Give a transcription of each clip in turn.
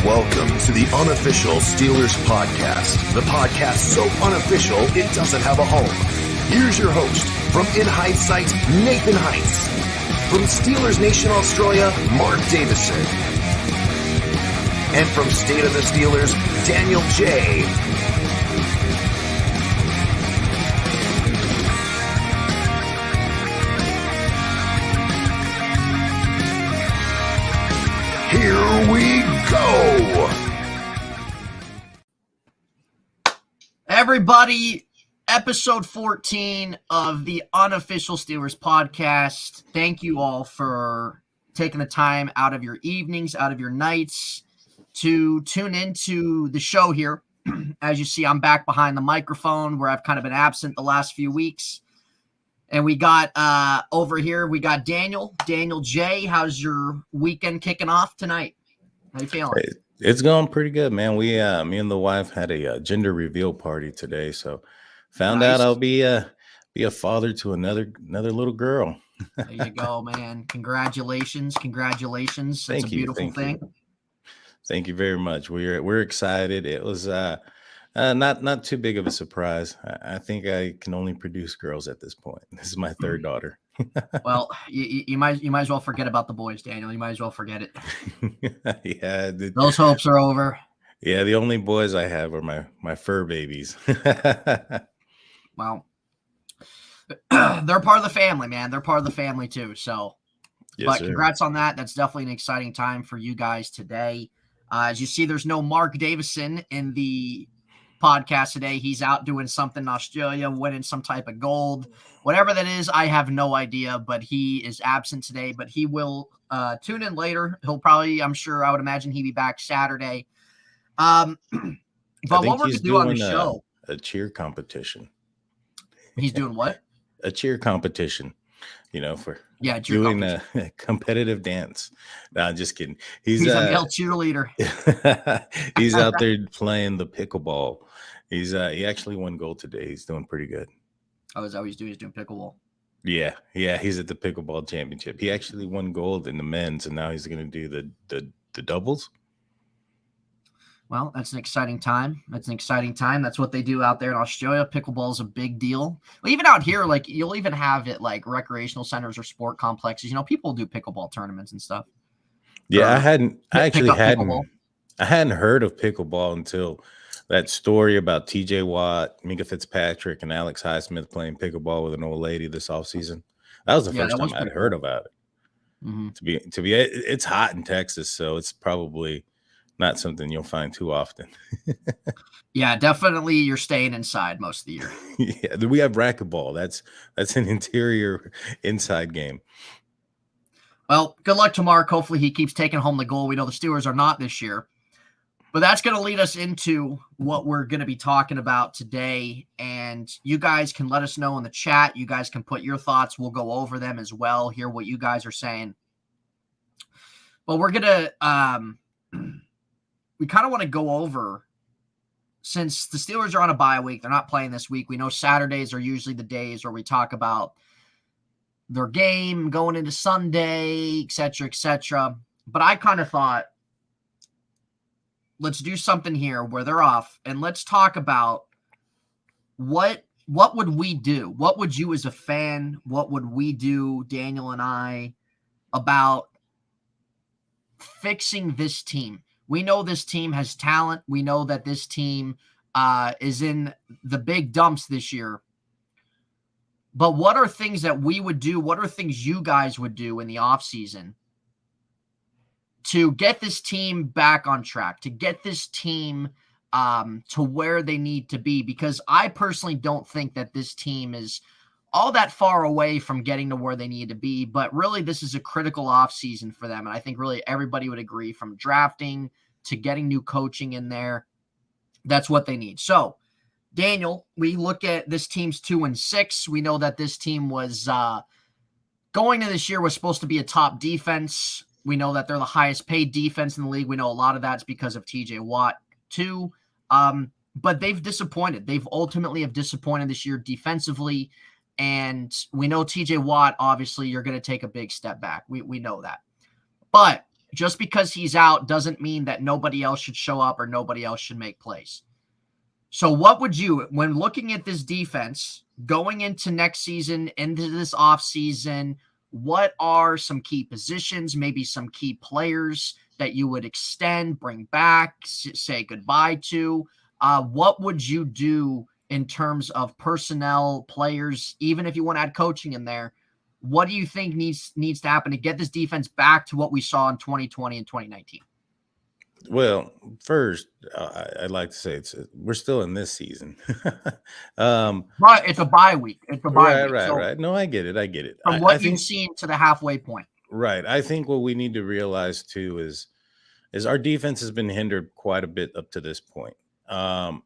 Welcome to the Unofficial Steelers Podcast, the podcast so unofficial it doesn't have a home. Here's your host, from In Hindsight, Nathan Heitz. From Steelers Nation Australia, Mark Davison. And from State of the Steelers, Daniel J. Here we go. Everybody, episode 14 of the Unofficial Steelers Podcast. Thank you all for taking the time out of your evenings, out of your nights to tune into the show here. As you see, I'm back behind the microphone where I've kind of been absent the last few weeks. And we got over here, we got Daniel J. How's your weekend kicking off tonight? How you feeling? It's going pretty good, man. We, me and the wife had a gender reveal party today, so found out I'll be a father to another little girl. There you go, man. Congratulations. It's a beautiful thing. Thank you very much. We're excited. It was not too big of a surprise. I think I can only produce girls at this point. This is my third daughter. Well, you might as well forget about the boys, Daniel. You might as well forget it. Yeah, those hopes are over. Yeah, the only boys I have are my fur babies. Well, they're part of the family, man. They're part of the family too. So, yes, but congrats on that. That's definitely an exciting time for you guys today. As you see, there's no Mark Davison in the podcast today. He's out doing something in Australia, winning some type of gold, whatever that is. I have no idea, but he is absent today. But he will tune in later. He'll probably, I would imagine he'll be back Saturday. But what we're going to do on the show, a cheer competition. He's doing what? A cheer competition. For doing a competitive dance. No, I'm just kidding. He's a male cheerleader. He's out there playing the pickleball. He actually won gold today. He's doing pretty good. Oh, is that what he's doing? He's doing pickleball. Yeah. He's at the pickleball championship. He actually won gold in the men's, and now he's going to do the doubles. Well, that's an exciting time. That's what they do out there in Australia. Pickleball is a big deal. Well, even out here, like you'll even have it like recreational centers or sport complexes. People do pickleball tournaments and stuff. Yeah, I hadn't heard of pickleball until that story about TJ Watt, Minka Fitzpatrick, and Alex Highsmith playing pickleball with an old lady this offseason. That was the first time I'd heard about it. Mm-hmm. To be, it's hot in Texas, so it's probably not something you'll find too often. Yeah, definitely. You're staying inside most of the year. Yeah, we have racquetball. That's an interior inside game. Well, good luck to Mark. Hopefully he keeps taking home the goal. We know the Steelers are not this year. But that's going to lead us into what we're going to be talking about today. And you guys can let us know in the chat. You guys can put your thoughts. We'll go over them as well, hear what you guys are saying. But we're going to we kind of want to go over, since the Steelers are on a bye week, they're not playing this week. We know Saturdays are usually the days where we talk about their game going into Sunday, et cetera, et cetera. But I kind of thought, let's do something here where they're off, and let's talk about what would we do? What would you as a fan, what would we do, Daniel and I, about fixing this team? We know this team has talent. We know that this team is in the big dumps this year. But what are things that we would do? What are things you guys would do in the offseason to get this team back on track, to get this team to where they need to be? Because I personally don't think that this team is all that far away from getting to where they need to be. But really, this is a critical offseason for them. And I think really everybody would agree, from drafting to getting new coaching in there, that's what they need. So, Daniel, we look at this team's 2-6. We know that this team was going into this year was supposed to be a top defense. We know that they're the highest paid defense in the league. We know a lot of that's because of TJ Watt too. But they've disappointed. They've ultimately have disappointed this year defensively. And we know TJ Watt, obviously, you're going to take a big step back. We know that. But just because he's out doesn't mean that nobody else should show up or nobody else should make plays. So what would you, when looking at this defense going into next season, into this offseason, what are some key positions, maybe some key players that you would extend, bring back, say goodbye to? What would you do in terms of personnel, players, even if you want to add coaching in there? What do you think needs to happen to get this defense back to what we saw in 2020 and 2019? Well, first, I'd like to say we're still in this season. But it's a bye week. It's a bye week. Right. No, I get it. From what you've seen to the halfway point. Right. I think what we need to realize too is our defense has been hindered quite a bit up to this point. Let's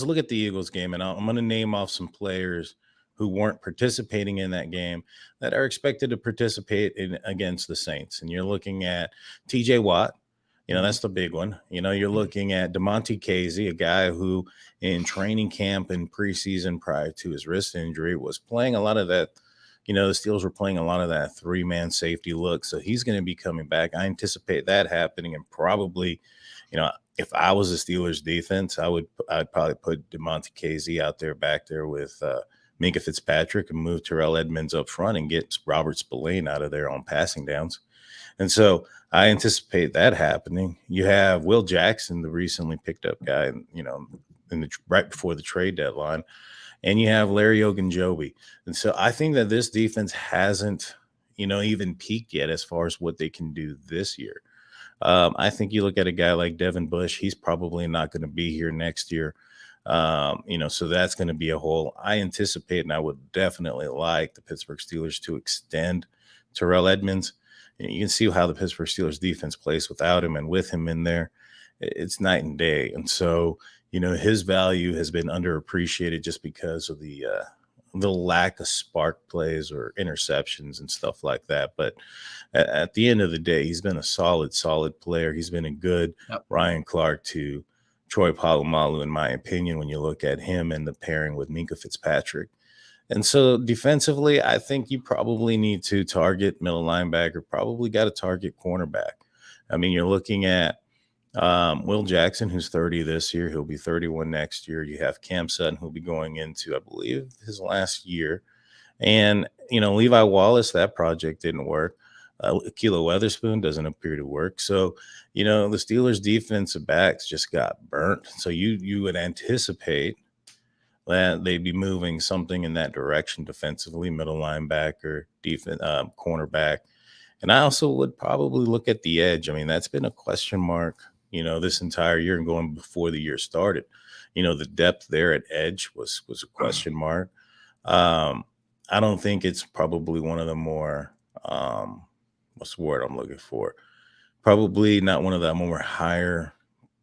look at the Eagles game, and I'm going to name off some players who weren't participating in that game that are expected to participate in against the Saints. And you're looking at TJ Watt, that's the big one. You're looking at DeMonte Casey, a guy who in training camp and preseason prior to his wrist injury was playing a lot of that. The Steelers were playing a lot of that 3-man safety look. So he's going to be coming back. I anticipate that happening. And probably, if I was a Steelers defense, I'd probably put DeMonte Casey out there back there with Minka Fitzpatrick and move Terrell Edmonds up front and get Robert Spillane out of there on passing downs. And so I anticipate that happening. You have Will Jackson, the recently picked up guy, right before the trade deadline. And you have Larry Ogunjobi. And so I think that this defense hasn't, even peaked yet as far as what they can do this year. I think you look at a guy like Devin Bush, he's probably not going to be here next year. So that's going to be a hole. I anticipate, and I would definitely like the Pittsburgh Steelers to extend Terrell Edmonds. You can see how the Pittsburgh Steelers defense plays without him, and with him in there, it's night and day. And so, his value has been underappreciated just because of the lack of spark plays or interceptions and stuff like that. But at the end of the day, he's been a solid player. He's been a good Ryan Clark to Troy Polamalu, in my opinion, when you look at him and the pairing with Minka Fitzpatrick. And so defensively, I think you probably need to target middle linebacker, probably got to target cornerback. I mean, you're looking at Will Jackson, who's 30 this year. He'll be 31 next year. You have Cam Sutton, who'll be going into, I believe, his last year. And, Levi Wallace, that project didn't work. Kilo Weatherspoon doesn't appear to work. So, the Steelers' defensive backs just got burnt. So you would anticipate that they'd be moving something in that direction defensively, middle linebacker, defense, cornerback. And I also would probably look at the edge. I mean, that's been a question mark, this entire year and going before the year started. The depth there at edge was a question mark. I don't think it's probably one of the more what's the word I'm looking for? Probably not one of the more higher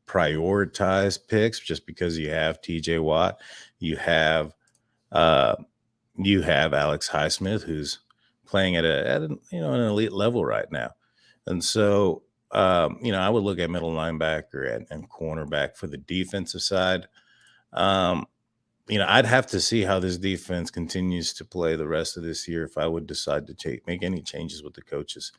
prioritized picks, just because you have TJ Watt, you have Alex Highsmith, who's playing at an elite level right now. And so I would look at middle linebacker and cornerback for the defensive side. I'd have to see how this defense continues to play the rest of this year if I would decide to make any changes with the coaches.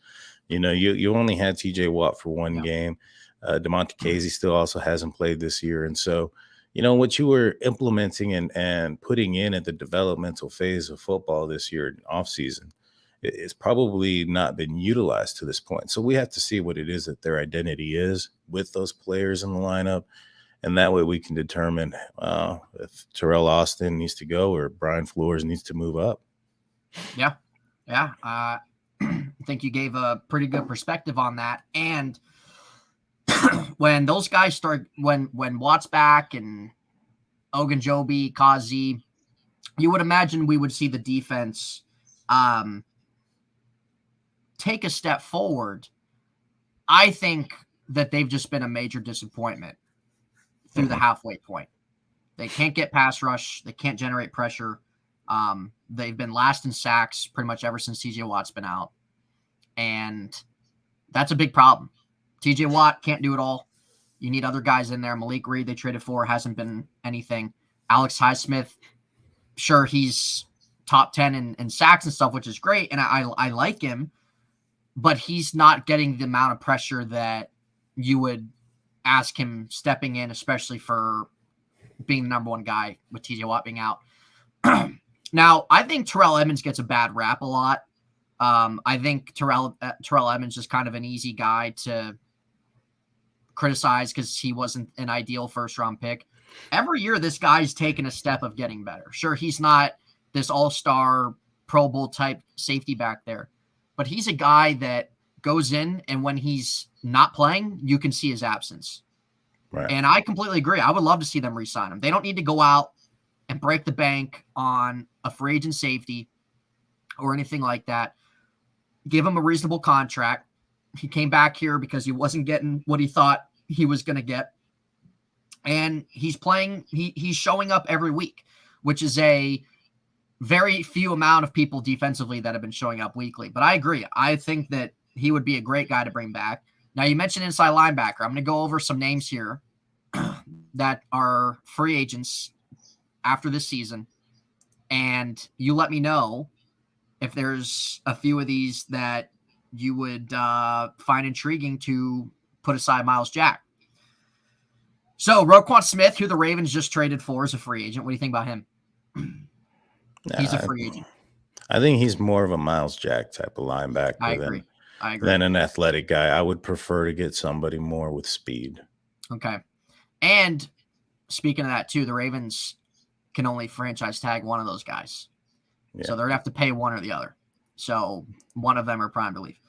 You only had TJ Watt for one game. DeMonte Casey still also hasn't played this year. And so, what you were implementing and putting in at the developmental phase of football this year in offseason is probably not been utilized to this point. So we have to see what it is that their identity is with those players in the lineup. And that way we can determine if Terrell Austin needs to go or Brian Flores needs to move up. Yeah. I think you gave a pretty good perspective on that. And when those guys start, when Watt's back and Ogunjobi, Kazi, you would imagine we would see the defense take a step forward. I think that they've just been a major disappointment through the halfway point. They can't get pass rush. They can't generate pressure. They've been last in sacks pretty much ever since TJ Watt's been out. And that's a big problem. TJ Watt can't do it all. You need other guys in there. Malik Reed, they traded for, hasn't been anything. Alex Highsmith, sure, he's top 10 in sacks and stuff, which is great. And I like him. but he's not getting the amount of pressure that you would ask him stepping in, especially for being the number one guy with TJ Watt being out. Now, I think Terrell Edmunds gets a bad rap a lot. I think Terrell Edmunds is kind of an easy guy to criticize because he wasn't an ideal first-round pick. Every year, this guy's taken a step of getting better. Sure, he's not this all-star Pro Bowl type safety back there, but he's a guy that goes in, and when he's not playing, you can see his absence. Right. And I completely agree. I would love to see them re-sign him. They don't need to go out and break the bank on a free agent safety or anything like that. Give him a reasonable contract. He came back here because he wasn't getting what he thought he was going to get. And he's playing, he's showing up every week, which is a very few amount of people defensively that have been showing up weekly. But I agree. I think that he would be a great guy to bring back. Now, you mentioned inside linebacker. I'm going to go over some names here that are free agents after this season. And you let me know if there's a few of these that you would find intriguing to put aside Miles Jack. So, Roquan Smith, who the Ravens just traded for, is a free agent. What do you think about him? He's a free agent. I think he's more of a Miles Jack type of linebacker. I agree. Than an athletic guy. I would prefer to get somebody more with speed. Okay. And speaking of that, too, the Ravens can only franchise tag one of those guys. Yeah. So they're going to have to pay one or the other. So one of them are primed to leave.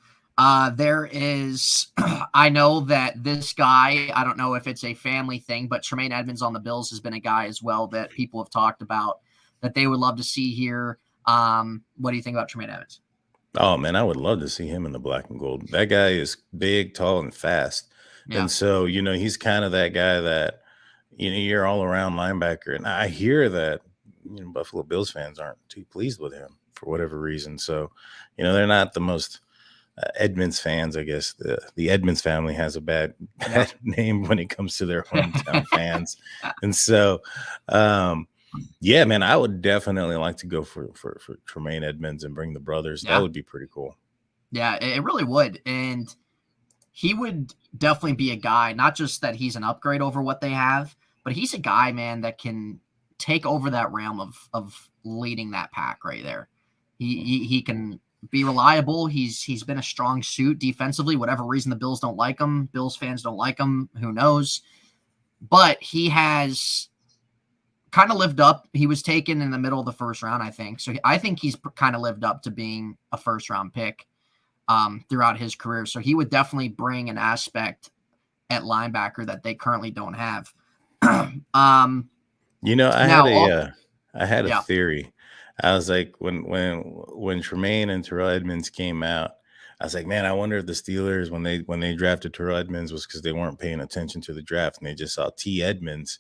There is, I know that this guy, I don't know if it's a family thing, but Tremaine Edmunds on the Bills has been a guy as well that people have talked about that they would love to see here. What do you think about Tremaine Edmunds? Oh, man, I would love to see him in the black and gold. That guy is big, tall, and fast. Yeah. And so, he's kind of that guy that, you're all around linebacker. And I hear that, Buffalo Bills fans aren't too pleased with him for whatever reason. So, they're not the most Edmunds fans, I guess. The Edmunds family has a bad name when it comes to their hometown fans. And so, yeah, man, I would definitely like to go for Tremaine Edmunds and bring the brothers. Yeah. That would be pretty cool. Yeah, it really would. And he would definitely be a guy, not just that he's an upgrade over what they have, but he's a guy, man, that can take over that realm of leading that pack right there. He can be reliable. He's been a strong suit defensively. Whatever reason the Bills don't like him, Bills fans don't like him, who knows? But he has kind of lived up. He was taken in the middle of the first round, I think. So I think he's kind of lived up to being a first-round pick throughout his career. So he would definitely bring an aspect at linebacker that they currently don't have. I had a theory. I was like, when Tremaine and Terrell Edmunds came out, I was like, man, I wonder if the Steelers, when they drafted Terrell Edmunds, was because they weren't paying attention to the draft and they just saw T. Edmunds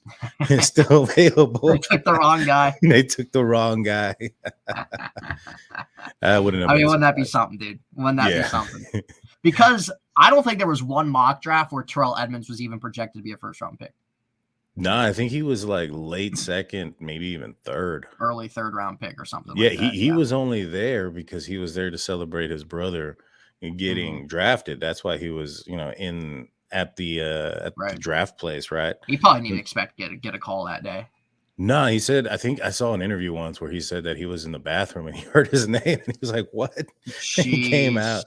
is still available. They took the wrong guy. They took the wrong guy. Wouldn't that be something, dude? Wouldn't that be something? Because I don't think there was one mock draft where Terrell Edmunds was even projected to be a first-round pick. No, I think he was like late second, maybe even third. Early third-round pick or something like that. He was only there because he was there to celebrate his brother getting drafted. That's why he was, at the draft place, right? He probably didn't even expect to get a call that day. No, he said, I think I saw an interview once where he said that he was in the bathroom and he heard his name and he was like, what? He came out.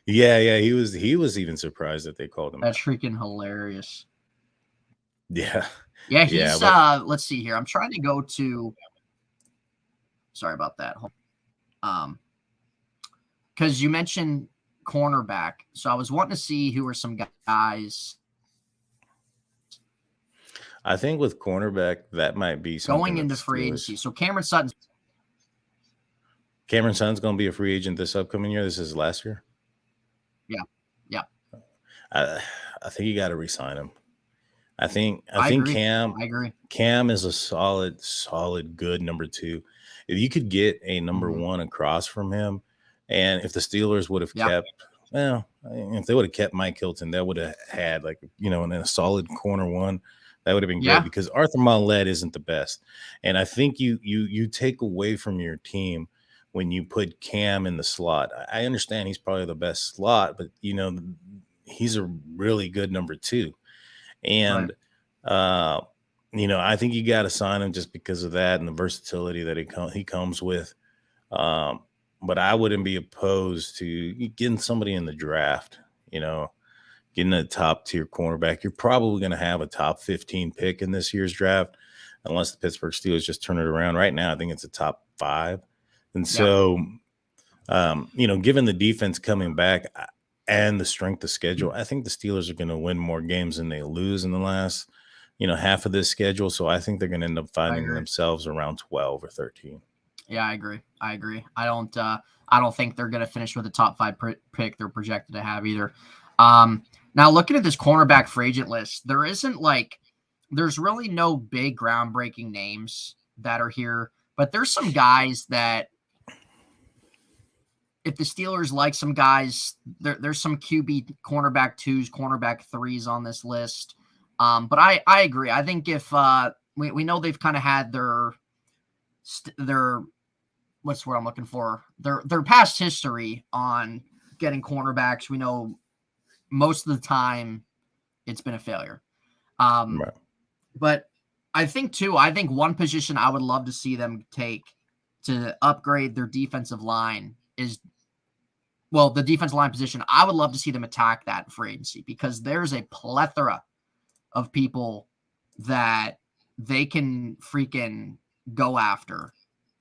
Yeah, he was even surprised that they called him. That's freaking hilarious. Yeah. Yeah, he's let's see here. I'm trying to go to sorry about that. Because you mentioned cornerback. So I was wanting to see who are some guys. I think with cornerback, that might be something going into free agency. So Cameron Sutton's going to be a free agent this upcoming year. This is last year. Yeah. I think you got to re-sign him. I think agree. Cam. I agree. Cam is a solid, good number two. If you could get a number one across from him, and if the Steelers would have kept, if they would have kept Mike Hilton, that would have had and a solid corner one. That would have been good because Arthur Maulette isn't the best, and I think you take away from your team when you put Cam in the slot. I understand he's probably the best slot, but he's a really good number 2. And I think you got to sign him just because of that and the versatility that he comes with. But I wouldn't be opposed to getting somebody in the draft, getting a top tier cornerback. You're probably going to have a top 15 pick in this year's draft, unless the Pittsburgh Steelers just turn it around. Right now, I think it's a top 5. And so, given the defense coming back and the strength of schedule, I think the Steelers are going to win more games than they lose in the last, half of this schedule. So I think they're going to end up finding themselves around 12 or 13. Yeah, I agree. I don't think they're going to finish with a top 5 pick they're projected to have either. Now looking at this cornerback free agent list, there's really no big groundbreaking names that are here, but there's some guys that if the Steelers like some guys, there's some QB cornerback 2s, cornerback 3s on this list. But I agree. I think if we know they've kind of had their what's the word I'm looking for? Their past history on getting cornerbacks. We know most of the time it's been a failure. Right. But I think one position I would love to see them take to upgrade their defensive line is, the defensive line position. I would love to see them attack that in free agency because there's a plethora of people that they can freaking go after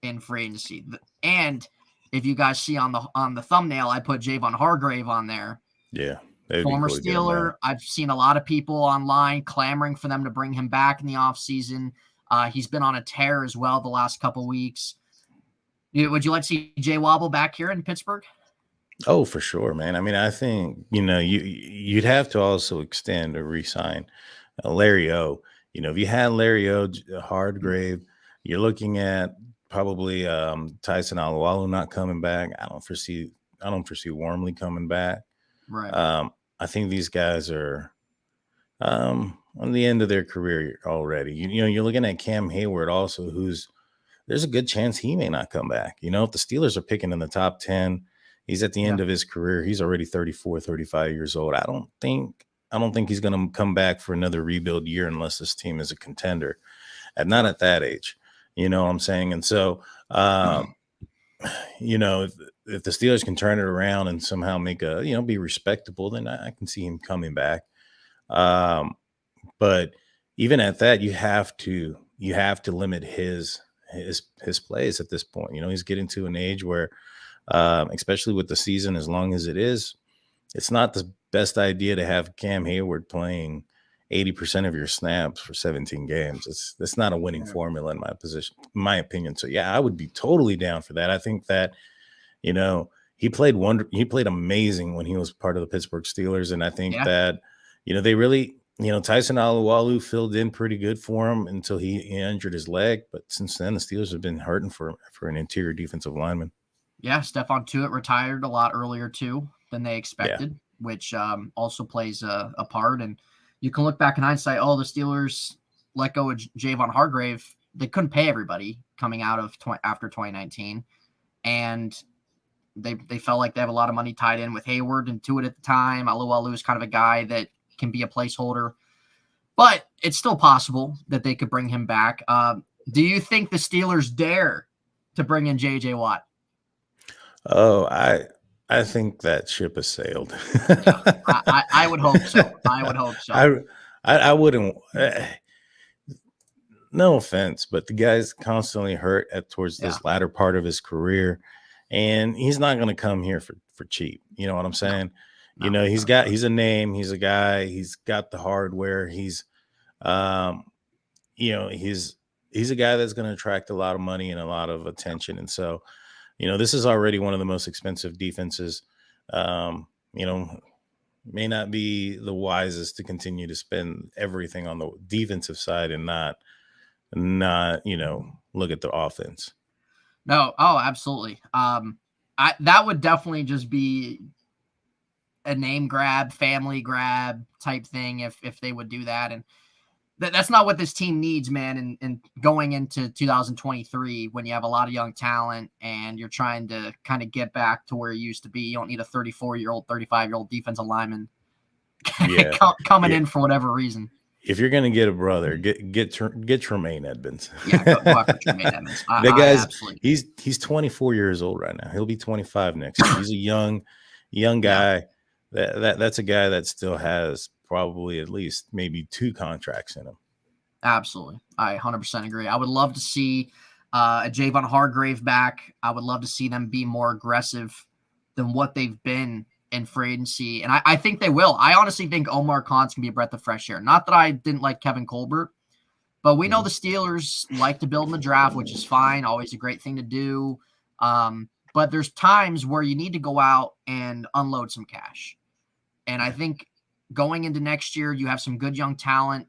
in free agency. And if you guys see on the thumbnail, I put Javon Hargrave on there. Yeah. Former Steeler. I've seen a lot of people online clamoring for them to bring him back in the offseason. He's been on a tear as well the last couple weeks. Would you like to see Jay Wobble back here in Pittsburgh? Oh, for sure, man. I mean, I think, you'd have to also extend or re-sign Larry O. If you had Larry O, Hargrave, you're looking at probably Tyson Alualu not coming back. I don't foresee Wormley coming back. Right. I think these guys are on the end of their career already. You're looking at Cam Hayward also, there's a good chance he may not come back. If the Steelers are picking in the top 10, he's at the end of his career. He's already 34, 35 years old. I don't think he's going to come back for another rebuild year unless this team is a contender, and not at that age. You know what I'm saying? And so, if the Steelers can turn it around and somehow make be respectable, then I can see him coming back. But even at that, you have to limit his plays at this point. He's getting to an age where, especially with the season as long as it is, it's not the best idea to have Cam Hayward playing 80% of your snaps for 17 games. That's not a winning formula in my opinion. So yeah, I would be totally down for that. I think that, he played amazing when he was part of the Pittsburgh Steelers. And I think that, they really, Tyson Alualu filled in pretty good for him until he injured his leg. But since then, the Steelers have been hurting for an interior defensive lineman. Yeah, Stephon Tuitt retired a lot earlier too than they expected, which also plays a part. And you can look back in hindsight, the Steelers let go of Javon Hargrave. They couldn't pay everybody coming out of after 2019. And they felt like they have a lot of money tied in with Hayward and Tuitt at the time. Alualu is kind of a guy that can be a placeholder. But it's still possible that they could bring him back. Do you think the Steelers dare to bring in J.J. Watt? Oh, I think that ship has sailed. I would hope so. I wouldn't. No offense, but the guy's constantly hurt towards this latter part of his career, and he's not going to come here for cheap. You know what I'm saying? No, he's a name. He's a guy. He's got the hardware. He's a guy that's going to attract a lot of money and a lot of attention, and so. This is already one of the most expensive defenses. May not be the wisest to continue to spend everything on the defensive side and not look at the offense. No. Oh, absolutely. That would definitely just be a name grab, family grab type thing if they would do that. And that's not what this team needs, man. And going into 2023, when you have a lot of young talent and you're trying to kind of get back to where you used to be, you don't need a 34-year-old, 35-year-old defensive lineman coming in for whatever reason. If you're going to get a brother, get Tremaine Edmonds. Yeah, go after Tremaine Edmonds. That guy's he's 24 years old right now. He'll be 25 next year. He's a young guy. Yeah. That's a guy that still has probably at least maybe 2 contracts in him. Absolutely. I 100% agree. I would love to see a Javon Hargrave back. I would love to see them be more aggressive than what they've been in free agency. And I think they will. I honestly think Omar Khan's can be a breath of fresh air. Not that I didn't like Kevin Colbert, but we know the Steelers like to build in the draft, which is fine. Always a great thing to do. But there's times where you need to go out and unload some cash. And I think going into next year, you have some good young talent.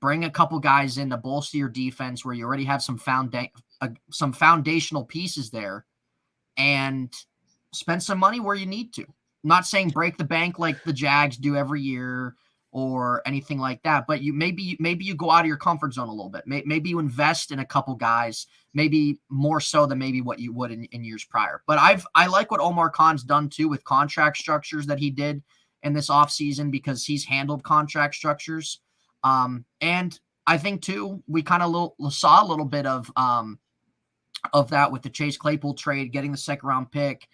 Bring a couple guys in to bolster your defense where you already have some foundational pieces there, and spend some money where you need to. I'm not saying break the bank like the Jags do every year or anything like that, but maybe you go out of your comfort zone a little bit. Maybe you invest in a couple guys, maybe more so than maybe what you would in years prior. But I like what Omar Khan's done too with contract structures that he did in this offseason, because he's handled contract structures. And I think too, we kind of saw a little bit of that with the Chase Claypool trade, getting the second round pick.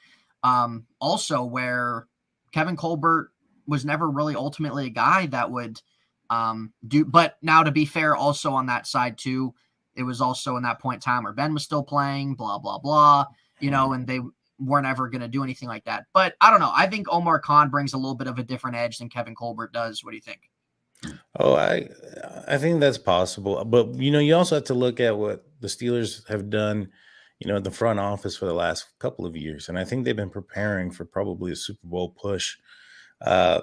Also where Kevin Colbert was never really ultimately a guy that would do, but now to be fair, also on that side too, it was also in that point in time where Ben was still playing, blah, blah, blah, and they weren't ever going to do anything like that. But I don't know. I think Omar Khan brings a little bit of a different edge than Kevin Colbert does. What do you think? Oh, I think that's possible. But, you also have to look at what the Steelers have done, in the front office for the last couple of years. And I think they've been preparing for probably a Super Bowl push,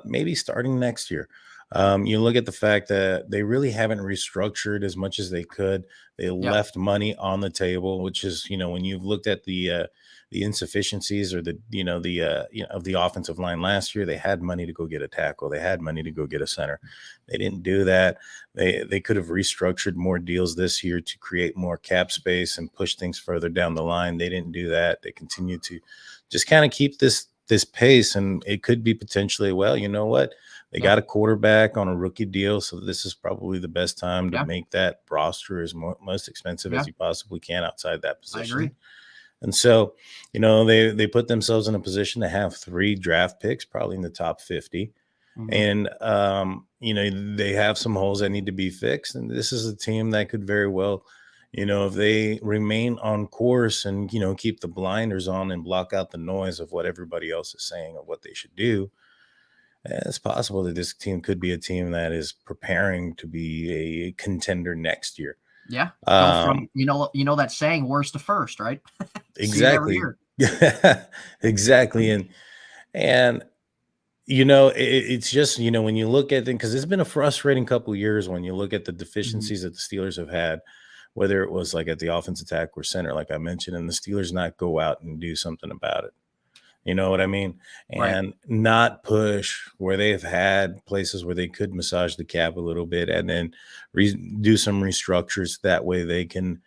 maybe starting next year. You look at the fact that they really haven't restructured as much as they could. They left money on the table, which is, when you've looked at the insufficiencies or of the offensive line last year, they had money to go get a tackle. They had money to go get a center. They didn't do that. They could have restructured more deals this year to create more cap space and push things further down the line. They didn't do that. They continue to just kind of keep this pace, and it could be potentially, well, you know what? They got a quarterback on a rookie deal, so this is probably the best time to make that roster as most expensive as you possibly can outside that position. I agree. And so, they put themselves in a position to have 3 draft picks, probably in the top 50. Mm-hmm. And, they have some holes that need to be fixed. And this is a team that could very well, if they remain on course and, keep the blinders on and block out the noise of what everybody else is saying of what they should do, it's possible that this team could be a team that is preparing to be a contender next year. Yeah. From, that saying, worst to first, right? Exactly. Exactly. And it's just, when you look at them, because it's been a frustrating couple of years when you look at the deficiencies that the Steelers have had, whether it was like at the offensive tackle or center, like I mentioned, and the Steelers not go out and do something about it. You know what I mean? And not push where they've had places where they could massage the cap a little bit and then do some restructures. That way they can,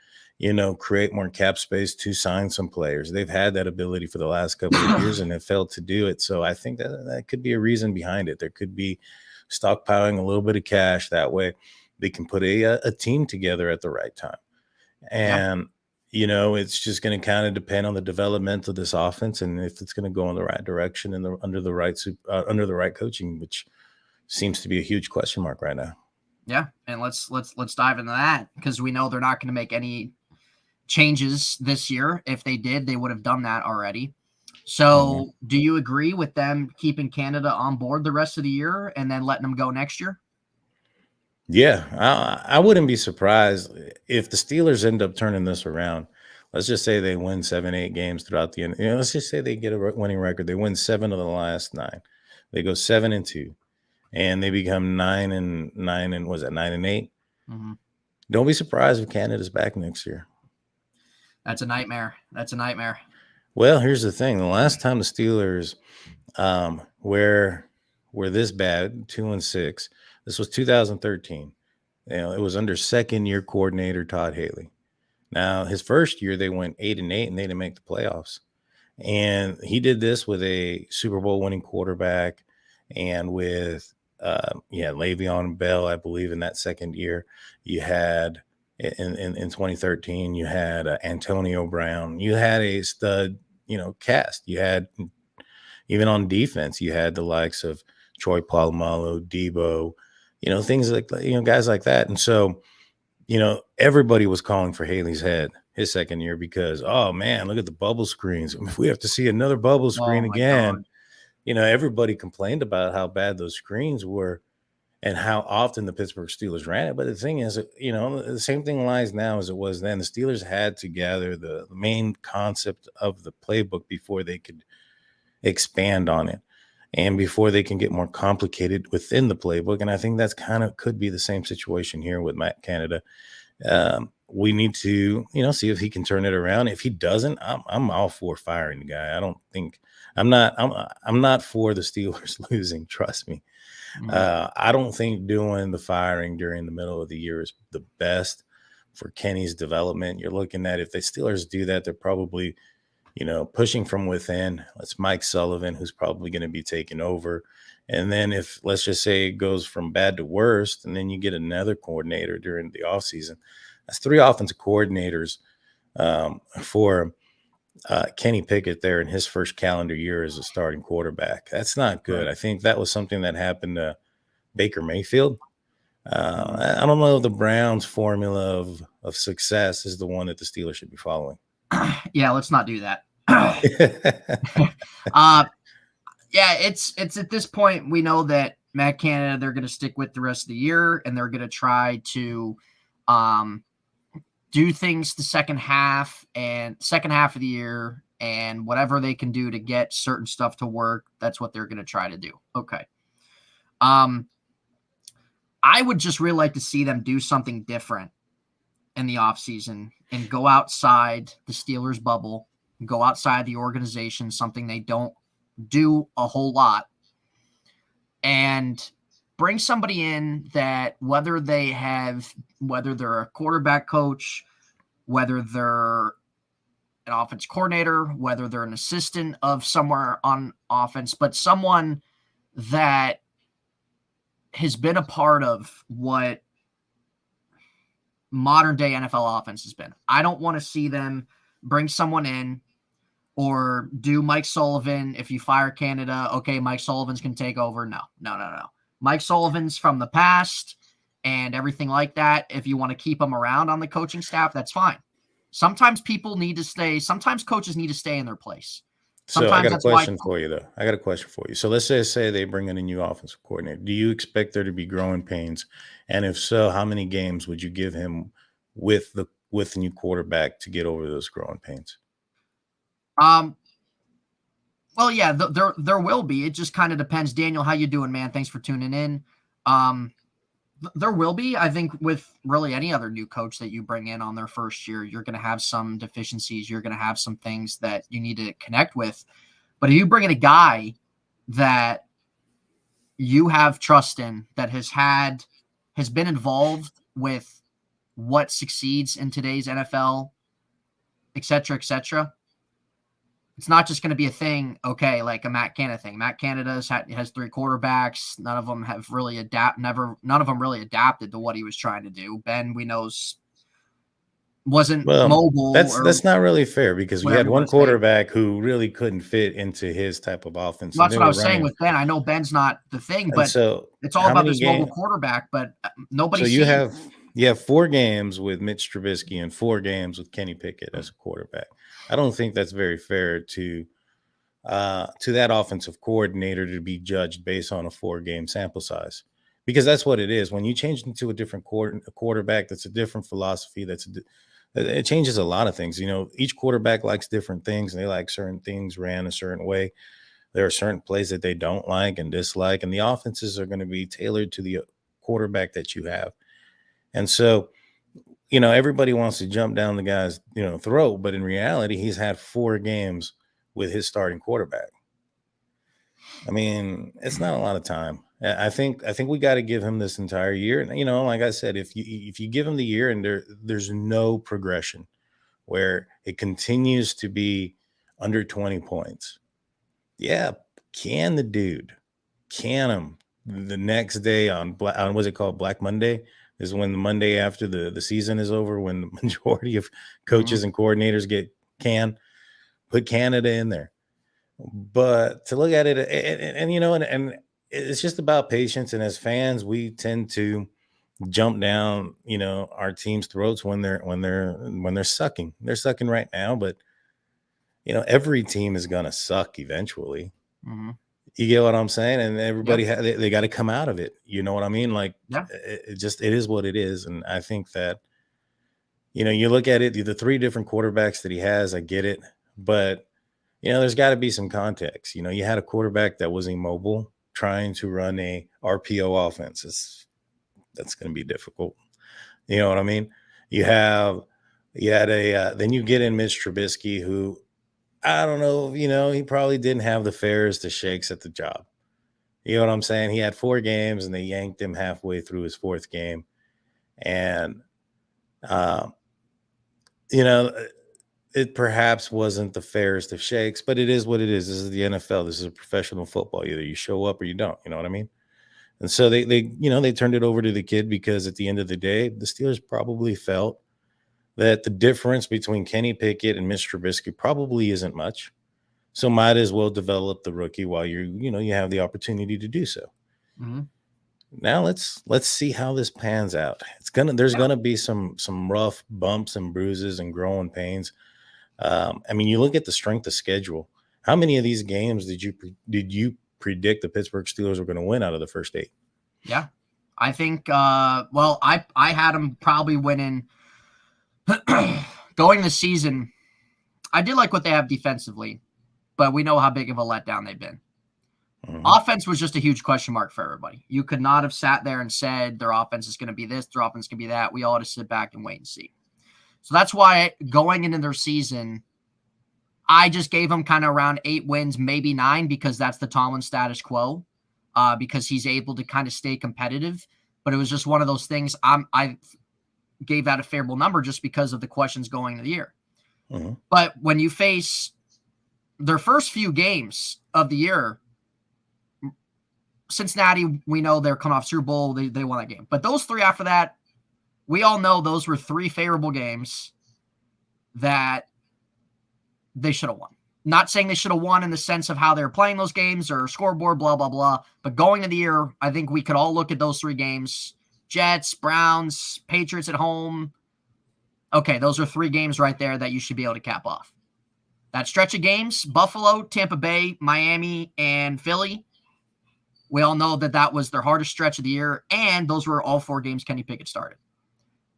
create more cap space to sign some players. They've had that ability for the last couple of years and have failed to do it. So I think that could be a reason behind it. There could be stockpiling a little bit of cash. That way they can put a team together at the right time. And it's just going to kind of depend on the development of this offense and if it's going to go in the right direction and under the right coaching, which seems to be a huge question mark right now. Yeah, and let's dive into that, because we know they're not going to make any changes this year. If they did, they would have done that already. So, do you agree with them keeping Canada on board the rest of the year and then letting them go next year? Yeah, I wouldn't be surprised if the Steelers end up turning this around. Let's just say they win 7-8 games throughout the end. Let's just say they get a winning record. They win 7 of the last 9. They go 7-2, and they become 9-9, and was it 9-8? Mm-hmm. Don't be surprised if Canada's back next year. That's a nightmare. Well, here's the thing: the last time the Steelers were this bad, 2-6. This was 2013. It was under second-year coordinator Todd Haley. Now, his first year, they went 8-8, and they didn't make the playoffs. And he did this with a Super Bowl winning quarterback and with Le'Veon Bell, I believe, in that second year. You had in 2013, you had Antonio Brown. You had a stud, cast. You had, even on defense, you had the likes of Troy Polamalu, Debo, things like, guys like that. And so, everybody was calling for Haley's head his second year because, oh man, look at the bubble screens. If we have to see another bubble screen again, everybody complained about how bad those screens were and how often the Pittsburgh Steelers ran it. But the thing is, the same thing lies now as it was then. The Steelers had to gather the main concept of the playbook before they could expand on it and before they can get more complicated within the playbook. And I think that's could be the same situation here with Matt Canada. We need to, see if he can turn it around. If he doesn't, I'm all for firing the guy. I'm not for the Steelers losing. Trust me. I don't think doing the firing during the middle of the year is the best for Kenny's development. You're looking at, if the Steelers do that, they're probably, pushing from within. It's Mike Sullivan who's probably going to be taking over. And then if, let's just say, it goes from bad to worst, and then you get another coordinator during the offseason, that's 3 offensive coordinators for Kenny Pickett there in his first calendar year as a starting quarterback. That's not good. Right. I think that was something that happened to Baker Mayfield. I don't know if the Browns' formula of success is the one that the Steelers should be following. Yeah, let's not do that. It's at this point, we know that Matt Canada, they're going to stick with the rest of the year, and they're going to try to do things the second half of the year, and whatever they can do to get certain stuff to work, that's what they're going to try to do. Okay. I would just really like to see them do something different in the offseason and go outside the Steelers bubble, go outside the organization, something they don't do a whole lot, and bring somebody in that whether they're a quarterback coach, whether they're an offense coordinator, whether they're an assistant of somewhere on offense, but someone that has been a part of what modern day NFL offense has been. I don't want to see them bring someone in or do Mike Sullivan. If you fire Canada, okay, Mike Sullivan's can take over. No. Mike Sullivan's from the past and everything like that. If you want to keep him around on the coaching staff, that's fine. Sometimes people need to stay. Sometimes coaches need to stay in their place. So I got a question for you, though. I got a question for you. So let's say they bring in a new offensive coordinator. Do you expect there to be growing pains? And if so, how many games would you give him with the new quarterback to get over those growing pains? Well, yeah, there will be. It just kind of depends. Daniel, how you doing, man? Thanks for tuning in. There will be. I think with really any other new coach that you bring in on their first year, you're going to have some deficiencies. You're going to have some things that you need to connect with. But if you bring in a guy that you have trust in, that has been involved with what succeeds in today's NFL, et cetera, it's not just going to be a thing, okay, like a Matt Canada thing. Matt Canada has 3 quarterbacks. None of them have really adapted to what he was trying to do. Ben, we know, wasn't mobile. That's not really fair because we had one quarterback who really couldn't fit into his type of offense. Well, that's what I was saying with Ben. I know Ben's not the thing, but so it's all about this mobile quarterback, but nobody. So you have 4 games with Mitch Trubisky and 4 games with Kenny Pickett as a quarterback. I don't think that's very fair to that offensive coordinator to be judged based on a 4-game sample size, because that's what it is. When you change into a different quarterback, that's a different philosophy. It changes a lot of things. Each quarterback likes different things, and they like certain things ran a certain way. There are certain plays that they don't like and dislike, and the offenses are going to be tailored to the quarterback that you have. And so, everybody wants to jump down the guy's, throat, but in reality, he's had 4 games with his starting quarterback. I mean, it's not a lot of time. I think we got to give him this entire year. And like I said, if you give him the year and there's no progression where it continues to be under 20 points, yeah, can the dude, can him the next day on what's it called, Black Monday is when the Monday after the season is over, when the majority of coaches and coordinators put Canada in there. But to look at it and it's just about patience. And as fans, we tend to jump down, our team's throats when they're sucking. They're sucking right now, but every team is gonna suck eventually. Mm-hmm. You get what I'm saying? And everybody they got to come out of it. You know what I mean? Like, it is what it is. And I think that you look at it, the three different quarterbacks that he has. I get it, but there's got to be some context. You had a quarterback that was immobile trying to run a RPO offense. That's going to be difficult. You know what I mean? Then you get in Mitch Trubisky, who I don't know, he probably didn't have the fairest of shakes at the job. You know what I'm saying? He had 4 games and they yanked him halfway through his 4th game. And, it perhaps wasn't the fairest of shakes, but it is what it is. This is the NFL. This is a professional football. Either you show up or you don't. You know what I mean? And so they turned it over to the kid because at the end of the day, the Steelers probably felt that the difference between Kenny Pickett and Mitch Trubisky probably isn't much. So might as well develop the rookie while you have the opportunity to do so. Mm-hmm. Now let's see how this pans out. There's gonna be some rough bumps and bruises and growing pains. You look at the strength of schedule. How many of these games did you predict the Pittsburgh Steelers were going to win out of the first 8? Yeah, I think. I had them probably winning going the season. I did like what they have defensively, but we know how big of a letdown they've been. Mm-hmm. Offense was just a huge question mark for everybody. You could not have sat there and said their offense is going to be this, their offense is going to be that. We all had to sit back and wait and see. So that's why going into their season, I just gave them kind of around 8 wins, maybe 9, because that's the Tomlin status quo, because he's able to kind of stay competitive. But it was just one of those things. I gave that a favorable number just because of the questions going into the year. Mm-hmm. But when you face their first few games of the year, Cincinnati, we know they're coming off Super Bowl. They won that game. But those 3 after that, we all know those were 3 favorable games that they should have won. Not saying they should have won in the sense of how they were playing those games or scoreboard, blah, blah, blah. But going into the year, I think we could all look at those 3 games. Jets, Browns, Patriots at home. Okay, those are 3 games right there that you should be able to cap off. That stretch of games, Buffalo, Tampa Bay, Miami, and Philly, we all know that was their hardest stretch of the year, and those were all 4 games Kenny Pickett started.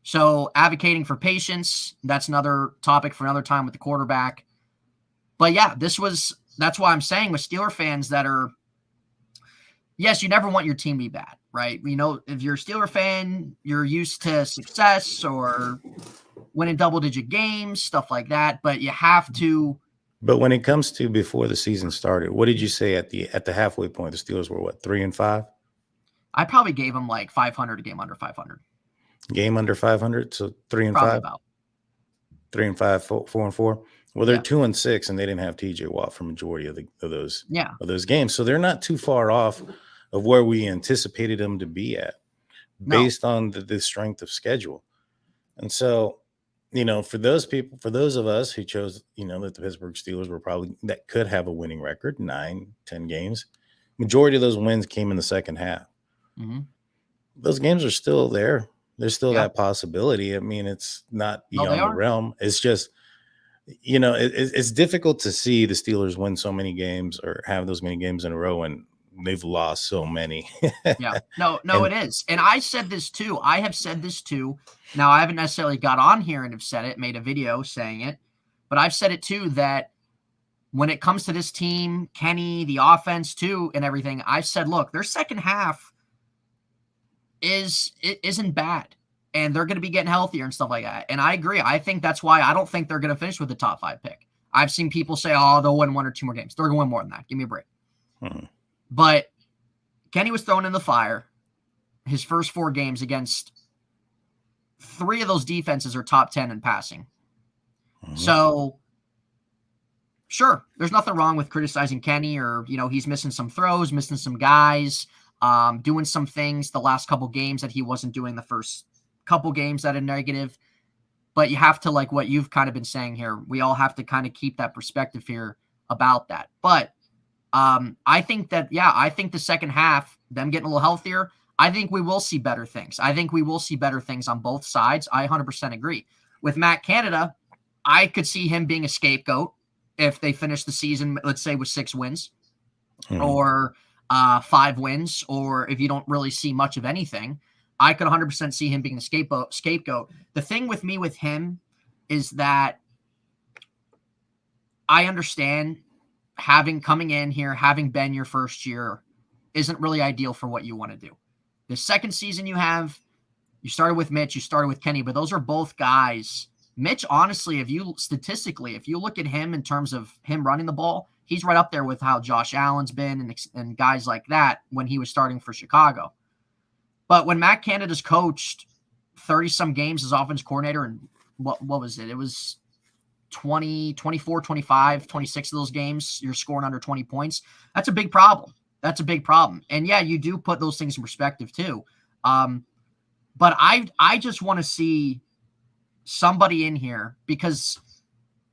So advocating for patience, that's another topic for another time with the quarterback. But yeah, that's why I'm saying with Steeler fans that are, yes, you never want your team to be bad, right? If you're a Steeler fan, you're used to success or winning double-digit games, stuff like that, but you have to. But when it comes to before the season started, what did you say at the halfway point? The Steelers were what, 3-5? I probably gave them like 500, a game under 500. Game under 500, so 3-5. Probably about 3-5, 4-4. Well, they're 2-6, and they didn't have TJ Watt for majority of those games, so they're not too far off of where we anticipated them to be at, based on the strength of schedule. And so, for those of us who chose, that the Pittsburgh Steelers were probably that could have a winning record, 9-10 games. Majority of those wins came in the second half. Mm-hmm. Those games are still there. There's still that possibility. I mean, it's not beyond the realm. It's just, it's difficult to see the Steelers win so many games or have those many games in a row, and they've lost so many. It is. And I said this too. I have said this too. Now, I haven't necessarily got on here and have said it, made a video saying it, but I've said it too, that when it comes to this team, Kenny, the offense too, and everything, I've said, look, their second half isn't bad, and they're going to be getting healthier and stuff like that. And I agree. I think that's why I don't think they're going to finish with the top 5 pick. I've seen people say, they'll win 1 or 2 more games. They're going to win more than that. Give me a break. Mm-hmm. But Kenny was thrown in the fire his first 4 games against 3 of those defenses are top 10 in passing. Mm-hmm. So, sure, there's nothing wrong with criticizing Kenny, or, he's missing some throws, missing some guys, doing some things the last couple games that he wasn't doing the first couple games that are negative. But you have to, like what you've kind of been saying here, we all have to kind of keep that perspective here about that. But I think the second half, them getting a little healthier, I think we will see better things. I think we will see better things on both sides. I 100% agree. With Matt Canada, I could see him being a scapegoat if they finish the season, let's say, with 6 wins or 5 wins, or if you don't really see much of anything. I could 100% see him being a scapegoat. The thing with me with him is that I understand coming in here, having been your first year, isn't really ideal for what you want to do. The second season you started with Mitch, you started with Kenny, but those are both guys. Mitch, honestly, if you look at him in terms of him running the ball, he's right up there with how Josh Allen's been and guys like that when he was starting for Chicago. But when Matt Canada's coached 30-some games as offense coordinator, and what was it? It was 20, 24, 25, 26 of those games, you're scoring under 20 points. That's a big problem. And yeah, you do put those things in perspective too. But I just want to see somebody in here, because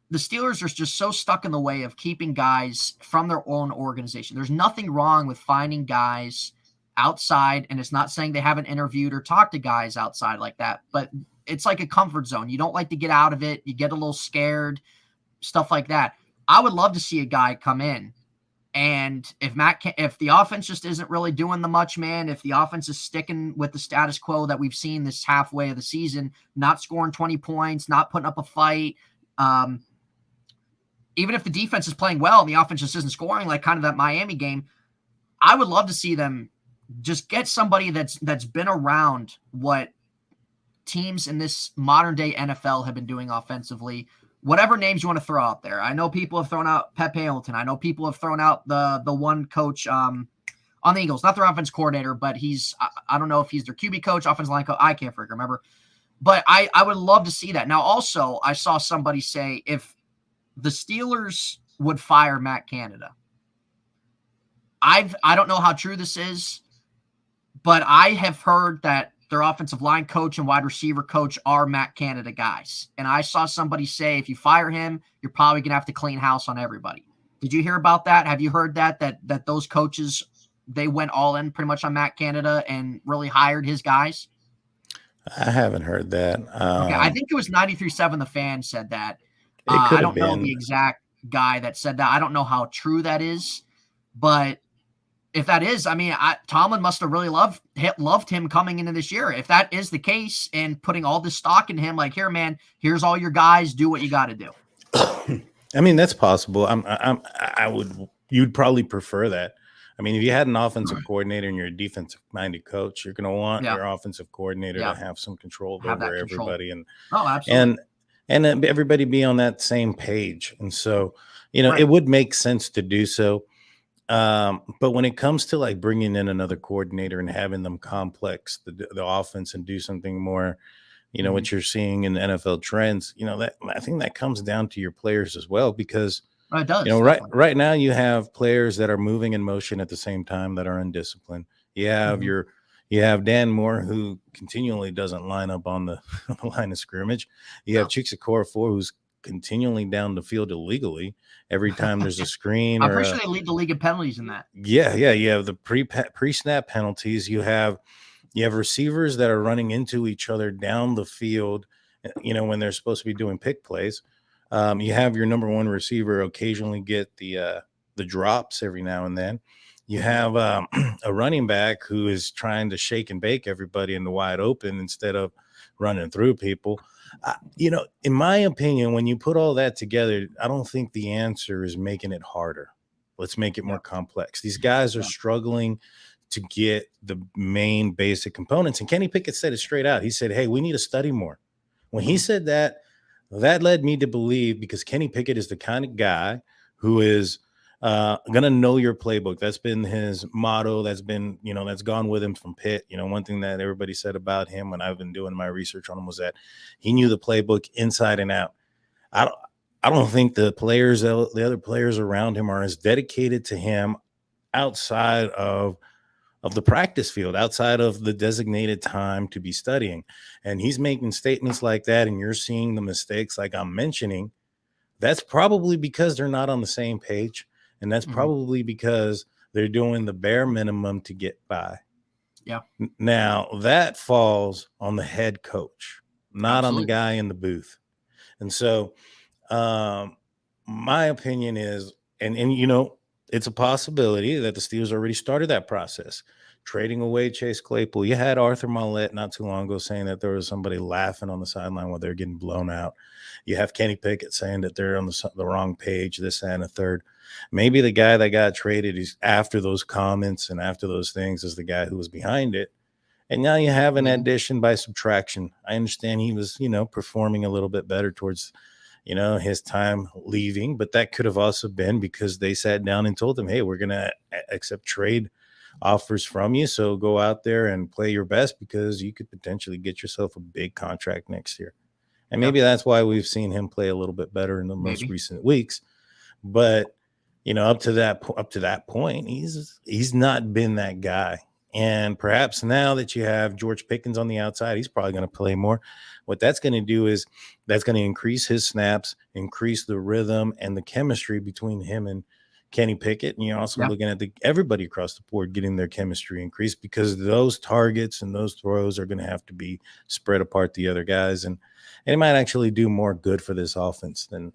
the Steelers are just so stuck in the way of keeping guys from their own organization. There's nothing wrong with finding guys outside, and it's not saying they haven't interviewed or talked to guys outside like that, but it's like a comfort zone. You don't like to get out of it. You get a little scared, stuff like that. I would love to see a guy come in, and if the offense just isn't really doing the much, man, if the offense is sticking with the status quo that we've seen this halfway of the season, not scoring 20 points, not putting up a fight, even if the defense is playing well and the offense just isn't scoring, like kind of that Miami game, I would love to see them just get somebody that's been around what teams in this modern day NFL have been doing offensively. Whatever names you want to throw out there. I know people have thrown out Pep Hamilton. I know people have thrown out the one coach on the Eagles, not their offense coordinator, but I don't know if he's their QB coach, offensive line coach. I can't remember. But I would love to see that. Now, also, I saw somebody say if the Steelers would fire Matt Canada, I don't know how true this is, but I have heard that their offensive line coach and wide receiver coach are Matt Canada guys. And I saw somebody say, if you fire him, you're probably going to have to clean house on everybody. Did you hear about that? Have you heard that those coaches, they went all in pretty much on Matt Canada and really hired his guys? I haven't heard that. Okay, I think it was 93.7 The Fan said that. I don't know the exact guy that said that. I don't know how true that is, but if that is, I mean, Tomlin must have really loved him coming into this year. If that is the case, and putting all this stock in him, like, here, man, here's all your guys, do what you got to do. I mean, that's possible. You'd probably prefer that. I mean, if you had an offensive coordinator and you're a defensive-minded coach, you're going to want your offensive coordinator to have some control over everybody, and absolutely. and everybody be on that same page. And so, it would make sense to do so. But when it comes to like bringing in another coordinator and having them complex the offense and do something more, what you're seeing in the NFL trends, that I think that comes down to your players as well, because it does. Right now you have players that are moving in motion at the same time that are undisciplined. You have you have Dan Moore, who continually doesn't line up on the line of scrimmage. You have Chicksacore 4, who's continually down the field illegally every time there's a screen. I'm pretty sure they lead the league in penalties in that. Yeah. You have the pre-snap penalties. You have receivers that are running into each other down the field, when they're supposed to be doing pick plays. You have your number one receiver occasionally get the drops every now and then. You have a running back who is trying to shake and bake everybody in the wide open instead of running through people. In my opinion, when you put all that together, I don't think the answer is making it harder. Let's make it more complex. These guys are struggling to get the main basic components. And Kenny Pickett said it straight out. He said, hey, we need to study more. When he said that led me to believe, because Kenny Pickett is the kind of guy who is gonna know your playbook. That's been his motto. That's been, that's gone with him from Pitt. One thing that everybody said about him when I've been doing my research on him was that he knew the playbook inside and out. I don't think the other players around him are as dedicated to him outside of the practice field, outside of the designated time to be studying. And he's making statements like that, and you're seeing the mistakes like I'm mentioning. That's probably because they're not on the same page. And that's probably because they're doing the bare minimum to get by. Yeah. Now, that falls on the head coach, not on the guy in the booth. And so my opinion is, and it's a possibility that the Steelers already started that process, trading away Chase Claypool. You had Arthur Mollett not too long ago saying that there was somebody laughing on the sideline while they're getting blown out. You have Kenny Pickett saying that they're on the wrong page, this, and a third. Maybe the guy that got traded is after those comments and after those things is the guy who was behind it. And now you have an addition by subtraction. I understand he was, performing a little bit better towards his time leaving, but that could have also been because they sat down and told him, hey, we're going to accept trade offers from you. So go out there and play your best because you could potentially get yourself a big contract next year. And maybe that's why we've seen him play a little bit better in the most recent weeks. But, up to that point, he's not been that guy. And perhaps now that you have George Pickens on the outside, he's probably going to play more. What that's going to do is that's going to increase his snaps, increase the rhythm and the chemistry between him and Kenny Pickett. And you're also looking at everybody across the board getting their chemistry increased because those targets and those throws are going to have to be spread apart the other guys. And it might actually do more good for this offense than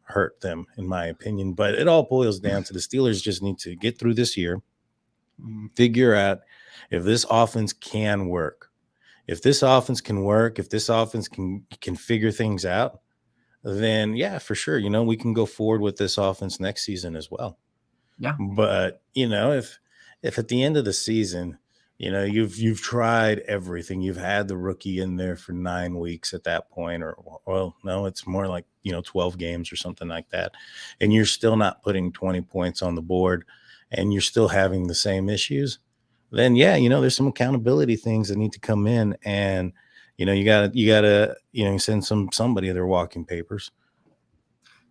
hurt them, in my opinion. But it all boils down to the Steelers just need to get through this year, figure out if this offense can work. If this offense can work, if this offense can figure things out, then yeah, for sure, we can go forward with this offense next season as well. Yeah. But if at the end of the season, you've tried everything, you've had the rookie in there for 9 weeks at that point, or well, no, it's more like 12 games or something like that, and you're still not putting 20 points on the board, and you're still having the same issues, then yeah, there's some accountability things that need to come in, and you gotta send somebody their walking papers.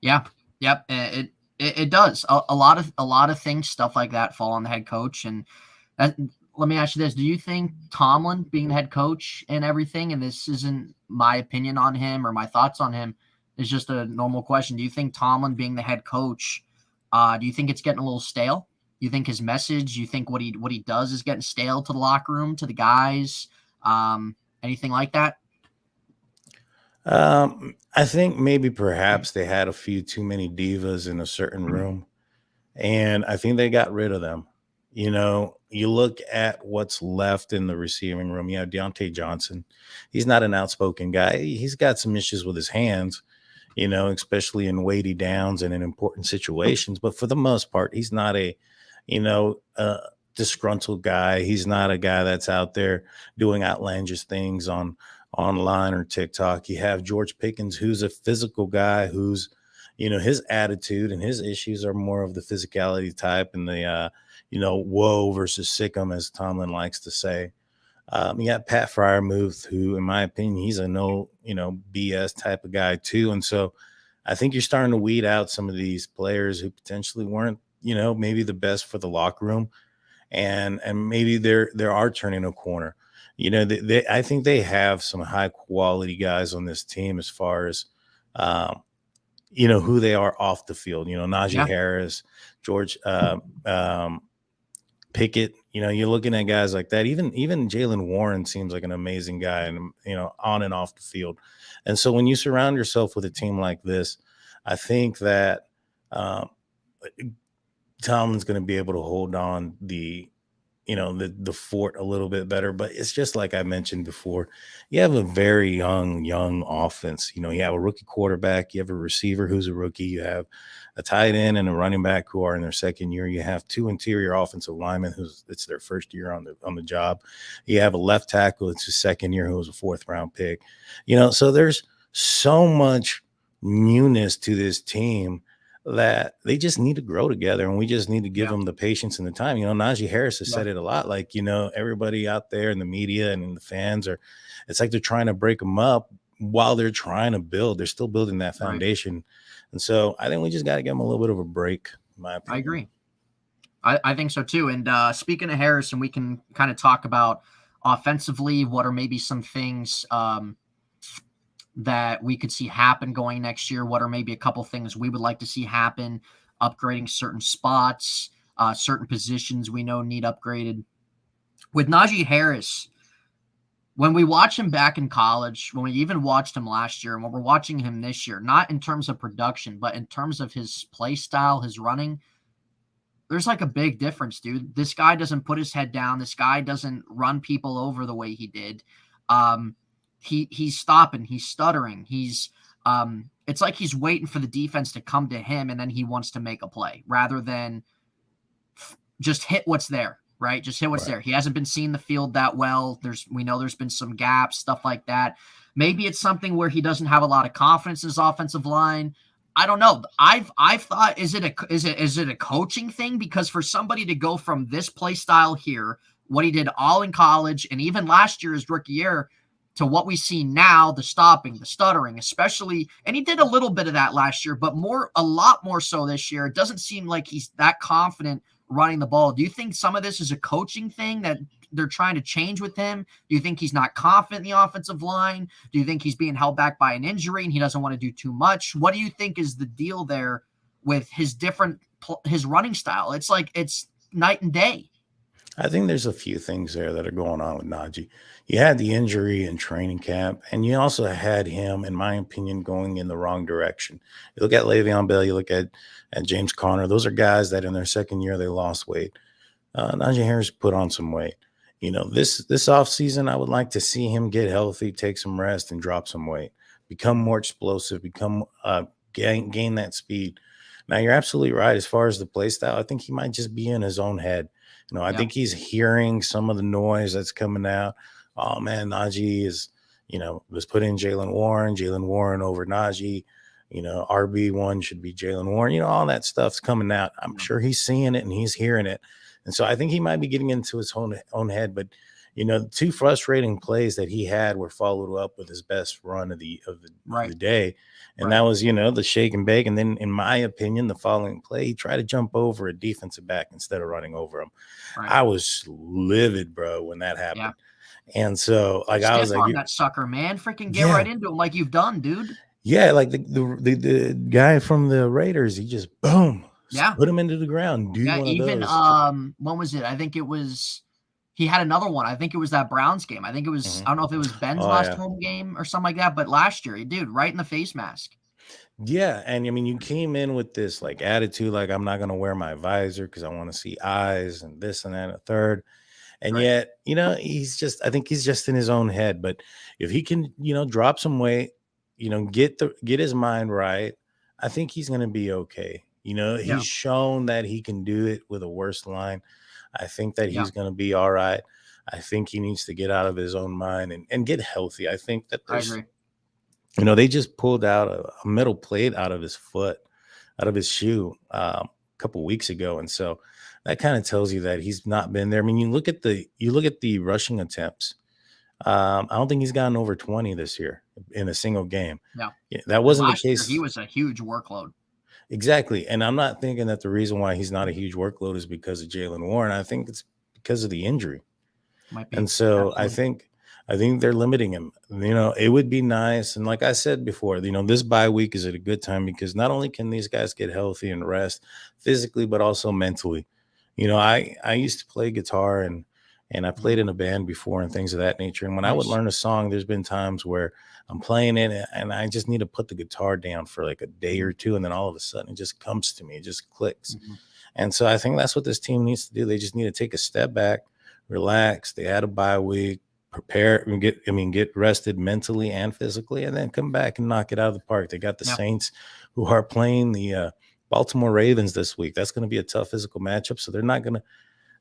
Yeah. Yep. It does a lot of things, stuff like that fall on the head coach. And let me ask you this: do you think Tomlin being the head coach and everything, and this isn't my opinion on him or my thoughts on him, is just a normal question. Do you think Tomlin being the head coach, do you think it's getting a little stale? You think his message, you think what he does is getting stale to the locker room, to the guys, anything like that? I think maybe perhaps they had a few too many divas in a certain room, and I think they got rid of them. You look at what's left in the receiving room. You have Deontay Johnson. He's not an outspoken guy. He's got some issues with his hands, especially in weighty downs and in important situations. But for the most part, he's not a disgruntled guy. He's not a guy that's out there doing outlandish things online or TikTok. You have George Pickens, who's a physical guy, who's, his attitude and his issues are more of the physicality type and the, whoa versus sick 'em, as Tomlin likes to say. You got Pat Fryermuth, who, in my opinion, he's a no, BS type of guy too. And so I think you're starting to weed out some of these players who potentially weren't, maybe the best for the locker room. And maybe there are turning a corner. I think they have some high quality guys on this team as far as, who they are off the field. Najee Harris, George Pickett. You're looking at guys like that. Even Jaylen Warren seems like an amazing guy, and on and off the field. And so when you surround yourself with a team like this, I think that Tomlin's going to be able to hold on the fort a little bit better. But it's just like I mentioned before, you have a very young offense. You have a rookie quarterback, you have a receiver who's a rookie, you have a tight end and a running back who are in their second year. You have two interior offensive linemen it's their first year on the job. You have a left tackle, it's his second year, who was a 4th round pick. So there's so much newness to this team that they just need to grow together, and we just need to give them the patience and the time. Najee Harris has said it a lot, like, everybody out there in the media and in the fans it's like they're trying to break them up while they're trying to build. They're still building that foundation. Right. And so I think we just got to give them a little bit of a break, in my opinion. I agree. I think so too. And speaking of Harrison, we can kind of talk about offensively, what are maybe some things that we could see happen going next year? What are maybe a couple things we would like to see happen, upgrading certain spots, certain positions we know need upgraded? With Najee Harris, when we watch him back in college, when we even watched him last year, and when we're watching him this year, not in terms of production, but in terms of his play style, his running, there's like a big difference, dude. This guy doesn't put his head down. This guy doesn't run people over the way he did. He's stopping. He's stuttering. It's like he's waiting for the defense to come to him, and then he wants to make a play rather than just hit what's there, right? Just hit what's there. He hasn't been seeing the field that well. We know there's been some gaps, stuff like that. Maybe it's something where he doesn't have a lot of confidence in his offensive line. I don't know. I've thought, is it a coaching thing? Because for somebody to go from this play style here, what he did all in college and even last year, his rookie year, to what we see now, the stopping, the stuttering, especially, and he did a little bit of that last year, but a lot more so this year. It doesn't seem like he's that confident running the ball. Do you think some of this is a coaching thing that they're trying to change with him? Do you think he's not confident in the offensive line? Do you think he's being held back by an injury and he doesn't want to do too much? What do you think is the deal there with his running style? It's like it's night and day. I think there's a few things there that are going on with Najee. You had the injury in training camp, and you also had him, in my opinion, going in the wrong direction. You look at Le'Veon Bell, you look at James Conner. Those are guys that in their second year, they lost weight. Najee Harris put on some weight. This offseason, I would like to see him get healthy, take some rest, and drop some weight, become more explosive, gain that speed. Now, you're absolutely right. As far as the play style, I think he might just be in his own head. I think he's hearing some of the noise that's coming out. Oh, man, Najee was put in Jaylen Warren over Najee. RB1 should be Jaylen Warren. All that stuff's coming out. I'm sure he's seeing it and he's hearing it. And so I think he might be getting into his own head. But, the two frustrating plays that he had were followed up with his best run of the day. And that was, the shake and bake. And then, in my opinion, the following play, he tried to jump over a defensive back instead of running over him. Right. I was livid, bro, when that happened. Yeah. And so, I was like, that sucker, man, freaking get right into him like you've done, dude. Yeah, like the guy from the Raiders, he just boom, put him into the ground. When was it? I think it was. He had another one. I think it was that Browns game. I think it was. I don't know if it was Ben's last home game or something like that. But last year, dude, right in the face mask. Yeah, and you came in with this like attitude, like I'm not gonna wear my visor because I want to see eyes and this and that and a third. And yet, I think he's just in his own head. But if he can, drop some weight, get his mind right, I think he's going to be okay. He's shown that he can do it with a worse line. I think that he's going to be all right. I think he needs to get out of his own mind and get healthy. I think that I agree. They just pulled out a metal plate out of his foot, out of his shoe a couple weeks ago. And so that kind of tells you that he's not been there. You look at the rushing attempts. I don't think he's gotten over 20 this year in a single game. No, that wasn't the case. He was a huge workload. Exactly. And I'm not thinking that the reason why he's not a huge workload is because of Jaylen Warren. I think it's because of the injury. Might be. And so absolutely. I think they're limiting him. It would be nice. And like I said before, this bye week is at a good time because not only can these guys get healthy and rest physically, but also mentally. I used to play guitar and I played in a band before and things of that nature. And when I would learn a song, there's been times where I'm playing it and I just need to put the guitar down for like a day or two. And then all of a sudden it just comes to me. It just clicks. Mm-hmm. And so I think that's what this team needs to do. They just need to take a step back, relax. They had a bye week, prepare and get rested mentally and physically, and then come back and knock it out of the park. They got the Saints who are playing the Baltimore Ravens this week. That's going to be a tough physical matchup. So they're not going to,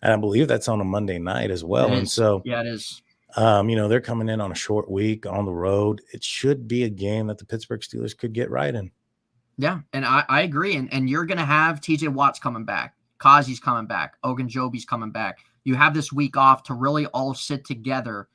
and I believe that's on a Monday night as well. And so, it is. They're coming in on a short week on the road. It should be a game that the Pittsburgh Steelers could get right in. Yeah, and I agree. And you're going to have TJ Watt's coming back. Kazi's coming back. Ogunjobi's coming back. You have this week off to really all sit together,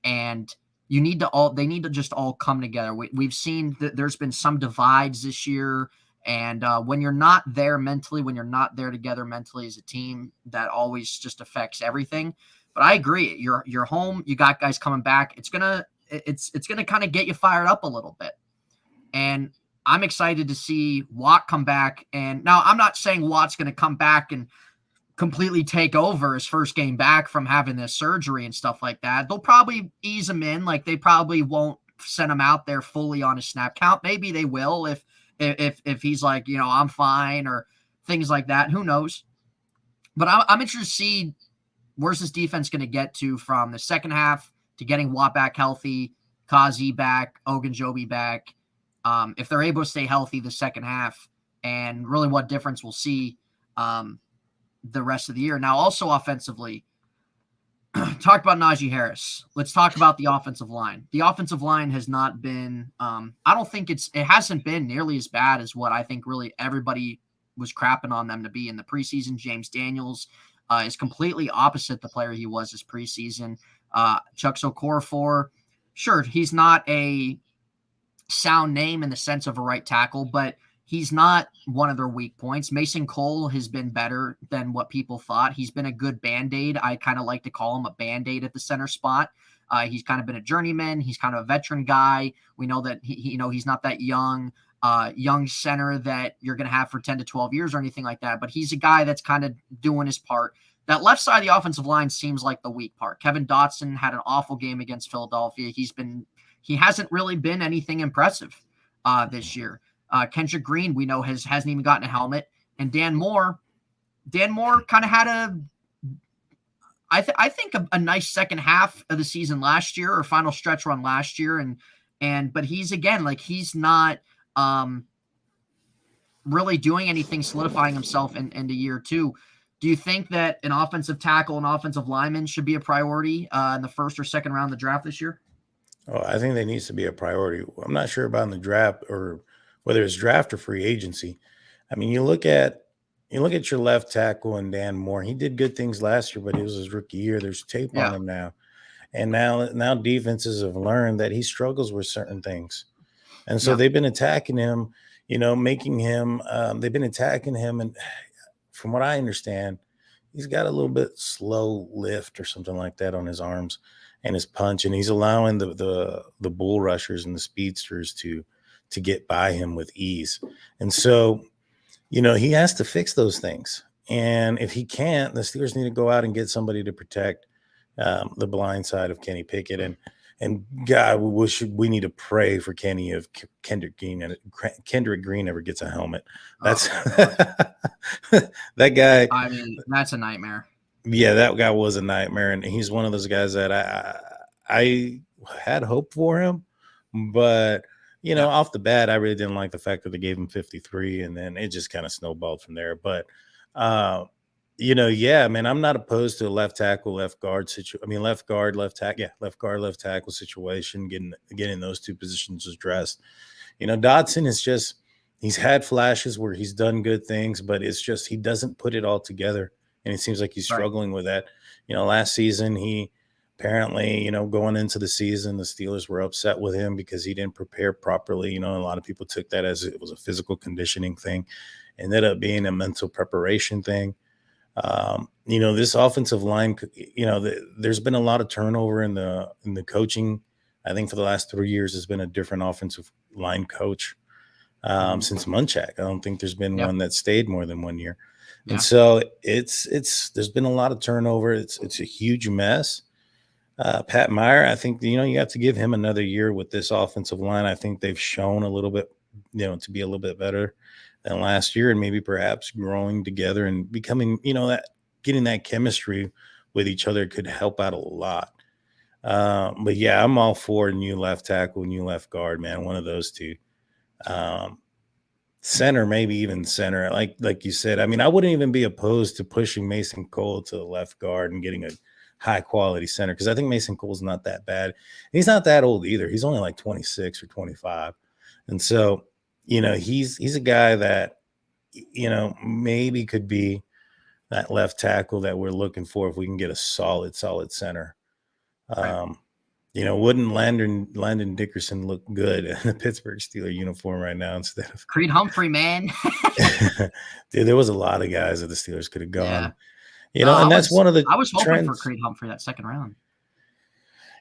and they need to just all come together. We've seen that there's been some divides this year, and when you're not there mentally, when you're not there together mentally as a team, that always just affects everything. But I agree. You're home. You got guys coming back. It's gonna kind of get you fired up a little bit. And I'm excited to see Watt come back. And now I'm not saying Watt's going to come back and completely take over his first game back from having this surgery and stuff like that. They'll probably ease him in. Like, they probably won't send him out there fully on his snap count. Maybe they will if he's like, I'm fine, or things like that. Who knows? But I'm interested to see where's this defense going to get to from the second half to getting Watt back healthy, Kazi back, Ogunjobi back. If they're able to stay healthy the second half, and really what difference we'll see the rest of the year. Now, also offensively, talk about Najee Harris. Let's talk about the offensive line. The offensive line has not been I don't think it hasn't been nearly as bad as what I think really everybody was crapping on them to be in the preseason. James Daniels is completely opposite the player he was this preseason. Chuck Okorafor, sure, he's not a sound name in the sense of a right tackle, but he's not one of their weak points. Mason Cole has been better than what people thought. He's been a good Band-Aid. I kind of like to call him a Band-Aid at the center spot. He's kind of been a journeyman. He's kind of a veteran guy. We know that he's not that young center that you're going to have for 10 to 12 years or anything like that, but he's a guy that's kind of doing his part. That left side of the offensive line seems like the weak part. Kevin Dotson had an awful game against Philadelphia. He hasn't really been anything impressive this year. Kendrick Green, we know, hasn't even gotten a helmet. And Dan Moore kind of had I think a nice second half of the season last year, or final stretch run last year. But he's, again, like, he's not really doing anything, solidifying himself into year two. Do you think that an offensive tackle and offensive lineman should be a priority in the first or second round of the draft this year? Oh, I think that needs to be a priority. I'm not sure about in the draft, or whether it's draft or free agency. I mean, you look at your left tackle and Dan Moore. He did good things last year, but it was his rookie year. There's tape on him now. And now defenses have learned that he struggles with certain things. And so they've been attacking him, making him they've been attacking him. And from what I understand, he's got a little bit slow lift or something like that on his arms and his punch, and he's allowing the bull rushers and the speedsters to get by him with ease. And so, he has to fix those things. And if he can't, the Steelers need to go out and get somebody to protect the blind side of Kenny Pickett. And God, we need to pray for Kenny if Kendrick Green ever gets a helmet. That's that guy. I mean, that's a nightmare. Yeah, that guy was a nightmare, and he's one of those guys that I had hope for him, but off the bat, I really didn't like the fact that they gave him 53, and then it just kind of snowballed from there. But man, I'm not opposed to a left tackle, left guard situation. I mean, left guard, left tackle situation. Getting those two positions addressed. Dotson is he's had flashes where he's done good things, but it's just he doesn't put it all together. And it seems like he's struggling with that. Last season, he apparently, going into the season, the Steelers were upset with him because he didn't prepare properly. A lot of people took that as it was a physical conditioning thing. It ended up being a mental preparation thing. This offensive line, there's been a lot of turnover in the coaching. I think for the last 3 years, there's been a different offensive line coach since Munchak. I don't think there's been one that stayed more than 1 year. And so there's been a lot of turnover. It's a huge mess. Pat Meyer, I think, you have to give him another year with this offensive line. I think they've shown a little bit, to be a little bit better than last year, and maybe perhaps growing together and becoming, that getting that chemistry with each other could help out a lot. But yeah, I'm all for new left tackle, new left guard, man. One of those two. Center, maybe even center, like you said. I mean, I wouldn't even be opposed to pushing Mason Cole to the left guard and getting a high quality center, because I think Mason Cole's not that bad. He's not that old either. He's only like 26 or 25. And so he's a guy that, maybe could be that left tackle that we're looking for if we can get a solid center. Right. Wouldn't Landon Dickerson look good in the Pittsburgh Steelers uniform right now instead of Creed Humphrey, man? Dude, there was a lot of guys that the Steelers could have gone. Yeah. And that's one of the I was hoping trends for Creed Humphrey that second round.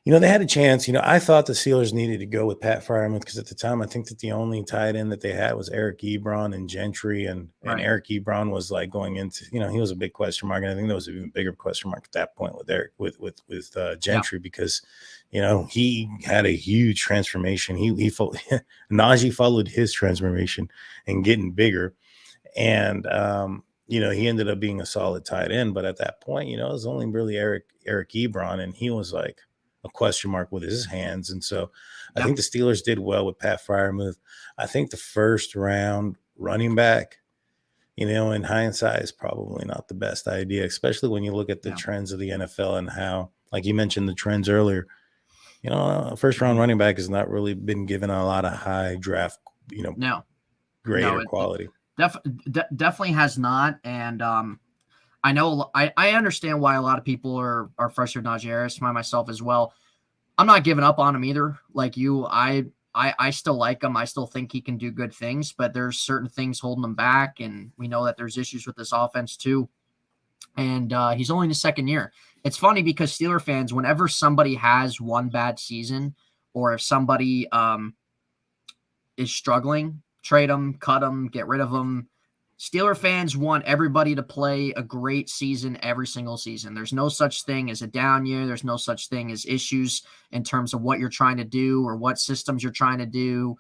They had a chance. I thought the Steelers needed to go with Pat Freiermuth because at the time, I think that the only tight end that they had was Eric Ebron and Gentry, and Eric Ebron was like going into, he was a big question mark, and I think there was an even bigger question mark at that point with Gentry because, he had a huge transformation. Najee followed his transformation and getting bigger, and he ended up being a solid tight end, but at that point, it was only really Eric Ebron, and he was like a question mark with his hands. And so I think the Steelers did well with Pat Freiermuth. I think the first round running back, in hindsight is probably not the best idea, especially when you look at the trends of the NFL and how, like you mentioned the trends earlier, first round running back has not really been given a lot of high draft, grade or quality. Definitely has not. And, I know I understand why a lot of people are frustrated with Najee Harris, myself as well. I'm not giving up on him either. Like you, I still like him. I still think he can do good things, but there's certain things holding him back, and we know that there's issues with this offense too. And he's only in his second year. It's funny because Steeler fans, whenever somebody has one bad season, or if somebody is struggling, trade them, cut them, get rid of them. Steeler fans want everybody to play a great season every single season. There's no such thing as a down year. There's no such thing as issues in terms of what you're trying to do or what systems you're trying to do.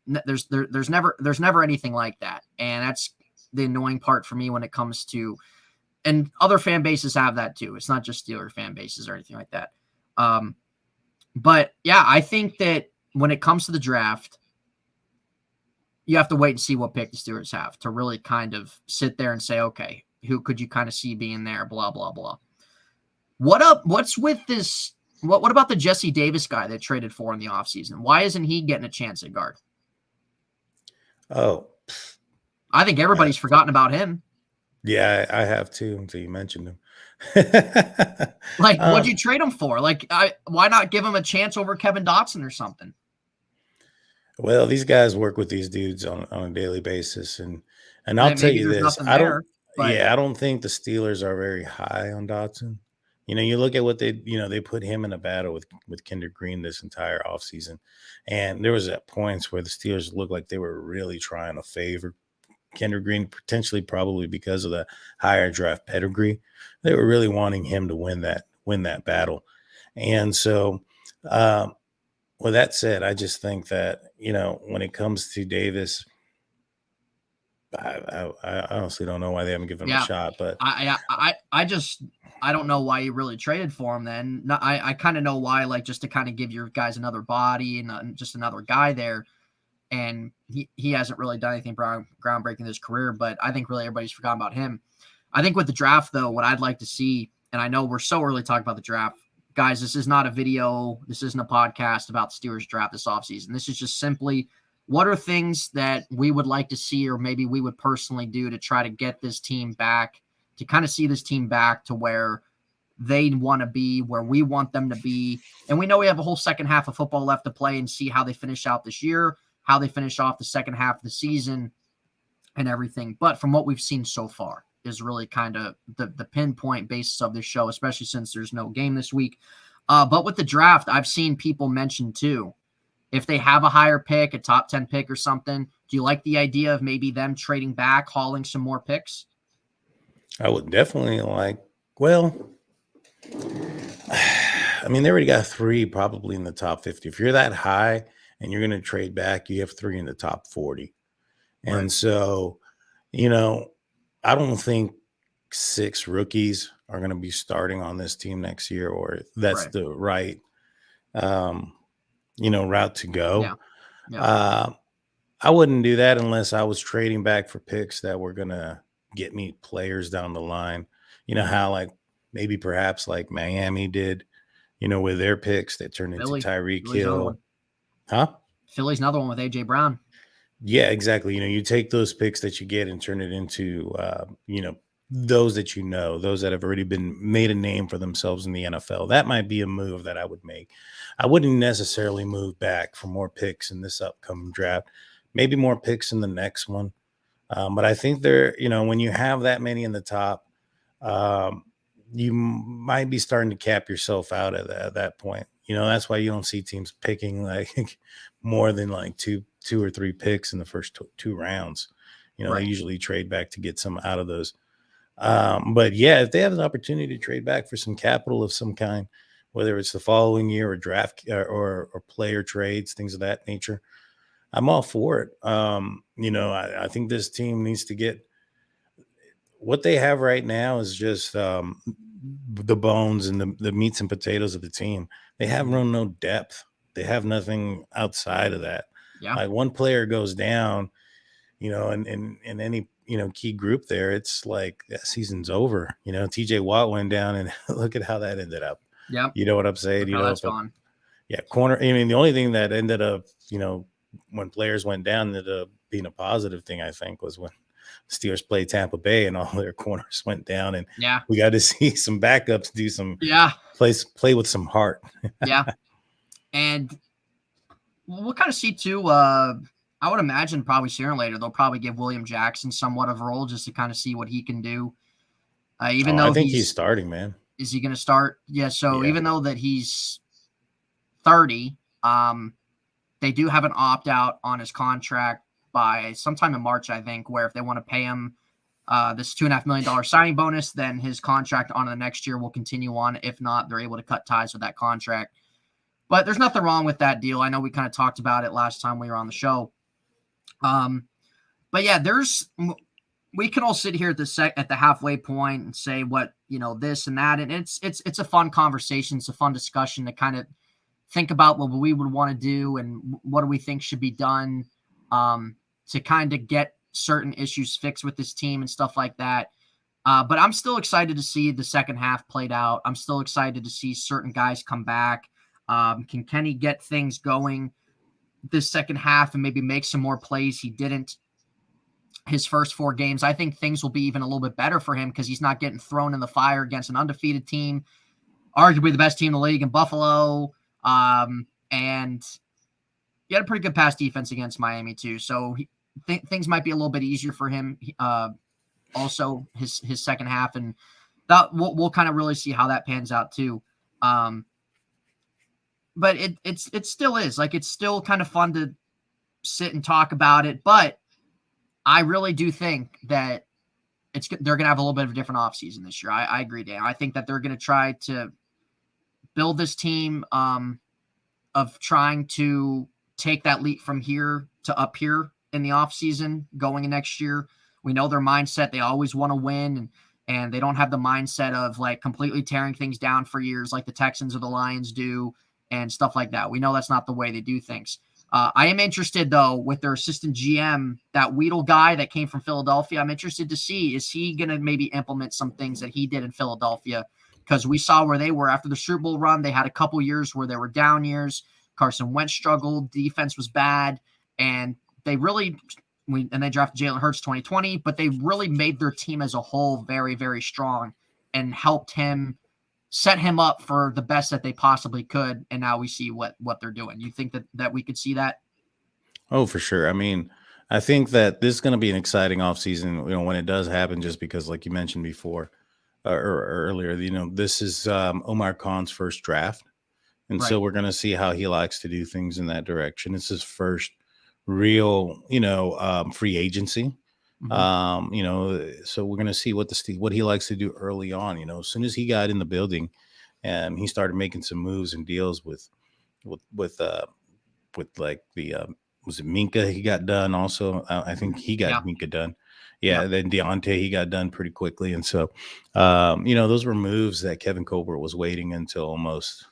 There's never anything like that. And that's the annoying part for me when it comes to, and other fan bases have that too. It's not just Steeler fan bases or anything like that. But yeah, I think that when it comes to the draft, you have to wait and see what pick the Steelers have to really kind of sit there and say, okay, who could you kind of see being there? Blah, blah, blah. What's with this? What about the Jesse Davis guy they traded for in the offseason? Why isn't he getting a chance at guard? Oh, I think everybody's forgotten about him. Yeah, I have too until you mentioned him. Like, what'd you trade him for? Like, why not give him a chance over Kevin Dotson or something? Well, these guys work with these dudes on a daily basis, and I'll tell you this: I don't think the Steelers are very high on Dotson. You look at what they put him in a battle with Kinder Green this entire offseason, and there was at points where the Steelers looked like they were really trying to favor Kinder Green, potentially probably because of the higher draft pedigree. They were really wanting him to win that battle, and so. With that said, I just think that, when it comes to Davis, I honestly don't know why they haven't given him a shot. But I don't know why you really traded for him then. No, I kind of know why, like just to kind of give your guys another body and just another guy there. And he hasn't really done anything groundbreaking in his career, but I think really everybody's forgotten about him. I think with the draft, though, what I'd like to see, and I know we're so early talking about the draft, guys, this is not a video. This isn't a podcast about the Steelers draft this offseason. This is just simply what are things that we would like to see, or maybe we would personally do to try to get this team back, to kind of see this team back to where they want to be, where we want them to be. And we know we have a whole second half of football left to play and see how they finish out this year, how they finish off the second half of the season and everything. But from what we've seen so far, is really kind of the pinpoint basis of this show, especially since there's no game this week. But with the draft, I've seen people mention too, if they have a higher pick, a top 10 pick or something, do you like the idea of maybe them trading back, hauling some more picks? I would definitely they already got 3 probably in the top 50. If you're that high and you're going to trade back, you have 3 in the top 40. Right. And so, I don't think 6 rookies are going to be starting on this team next year, or that's the right, route to go. Yeah. I wouldn't do that unless I was trading back for picks that were going to get me players down the line. How maybe perhaps like Miami did, with their picks that turned into Tyreek Hill. Philly's another one with A.J. Brown. Yeah, exactly. You take those picks that you get and turn it into, those that those that have already been made a name for themselves in the NFL. That might be a move that I would make. I wouldn't necessarily move back for more picks in this upcoming draft. Maybe more picks in the next one. But I think when you have that many in the top, um, you might be starting to cap yourself out at that point. That's why you don't see teams picking like more than like two or three picks in the first two rounds. They Right. usually trade back to get some out of those. But yeah, if they have an opportunity to trade back for some capital of some kind, whether it's the following year or draft or player trades, things of that nature, I'm all for it. I think this team needs to get what they have right now is just the bones and the meats and potatoes of the team. They have no depth. They have nothing outside of that. Yeah. Like one player goes down, and in any key group there, it's like that season's over. TJ Watt went down, and look at how that ended up. Yeah. You know what I'm saying? Look how that's gone. Yeah, corner. I mean, the only thing that ended up, when players went down, ended up being a positive thing, I think, was when Steelers played Tampa Bay and all their corners went down, and Yeah, we got to see some backups do some play with some heart. Yeah, and we'll kind of see too. I would imagine probably sooner or later they'll probably give William Jackson somewhat of a role just to kind of see what he can do. Even though I think he's starting, man. Is he going to start? Yeah. So Yeah. even though that he's 30, they do have an opt out on his contract by sometime in March, I think, where if they want to pay him this $2.5 million signing bonus, then his contract on the next year will continue on. If not, they're able to cut ties with that contract. But there's nothing wrong with that deal. I know we kind of talked about it last time we were on the show. But yeah, we can all sit here at the halfway point and say what, this and that. And it's a fun conversation. It's a fun discussion to kind of think about what we would want to do and what do we think should be done to kind of get certain issues fixed with this team and stuff like that. But I'm still excited to see the second half played out. I'm still excited to see certain guys come back. Can Kenny get things going this second half and maybe make some more plays he didn't his first 4 games? I think things will be even a little bit better for him because he's not getting thrown in the fire against an undefeated team, arguably the best team in the league in Buffalo. And he had a pretty good pass defense against Miami too. So things might be a little bit easier for him. Also his second half, and that we'll kind of really see how that pans out too. But it still is like, it's still kind of fun to sit and talk about it. But I really do think that they're going to have a little bit of a different offseason this year. I agree, Dan. I think that they're going to try to build this team of trying to take that leap from here to up here in the offseason going next year. We know their mindset. They always want to win, and they don't have the mindset of like completely tearing things down for years like the Texans or the Lions do and stuff like that. We know that's not the way they do things. I am interested, though, with their assistant GM, that Weedle guy that came from Philadelphia. I'm interested to see, is he going to maybe implement some things that he did in Philadelphia? Because we saw where they were after the Super Bowl run. They had a couple years where there were down years. Carson Wentz struggled. Defense was bad. And they really and they drafted Jalen Hurts 2020, but they really made their team as a whole very, very strong and helped him set him up for the best that they possibly could. And now we see what they're doing. You think that we could see that? Oh, for sure. I mean, I think that this is going to be an exciting offseason, when it does happen, just because, like you mentioned before or earlier, this is Omar Khan's first draft. And Right. So we're going to see how he likes to do things in that direction. It's his first real, free agency. Mm-hmm. So we're going to see what he likes to do early on. As soon as he got in the building and he started making some moves and deals with like the was it Minka he got done also. I think he got Minka done. Yeah, then Deontay he got done pretty quickly, and so those were moves that Kevin Colbert was waiting until almost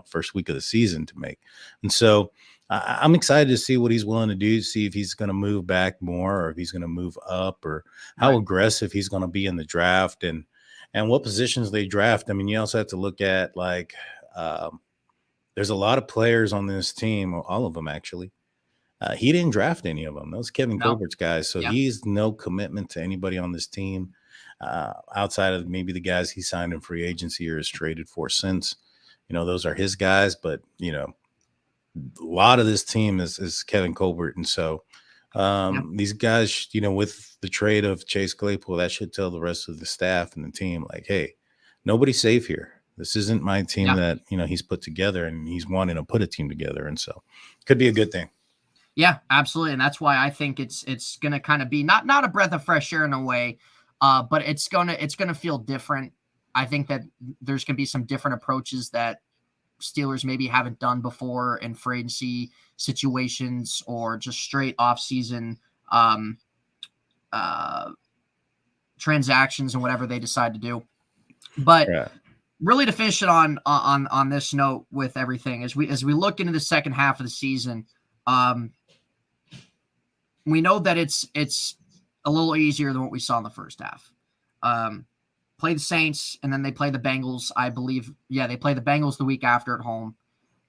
first week of the season to make, and so I'm excited to see what he's willing to do, see if he's going to move back more or if he's going to move up or how aggressive he's going to be in the draft and what positions they draft. I mean, you also have to look at like there's a lot of players on this team, all of them actually, He didn't draft any of them. Those Kevin Colbert's guys. So Yeah. he's no commitment to anybody on this team outside of maybe the guys he signed in free agency or has traded for since. Those are his guys. But, a lot of this team is Kevin Colbert. And so these guys, with the trade of Chase Claypool, that should tell the rest of the staff and the team, like, hey, nobody's safe here. This isn't my team that, he's put together, and he's wanting to put a team together. And so it could be a good thing. Yeah, absolutely. And that's why I think it's going to kind of be not a breath of fresh air in a way, but it's going to feel different. I think that there's going to be some different approaches that Steelers maybe haven't done before in free agency situations or just straight off-season transactions and whatever they decide to do. But really, to finish it on this note with everything, as we look into the second half of the season, we know that it's a little easier than what we saw in the first half. Play the Saints, and then they play the Bengals, I believe. Yeah, they play the Bengals the week after at home.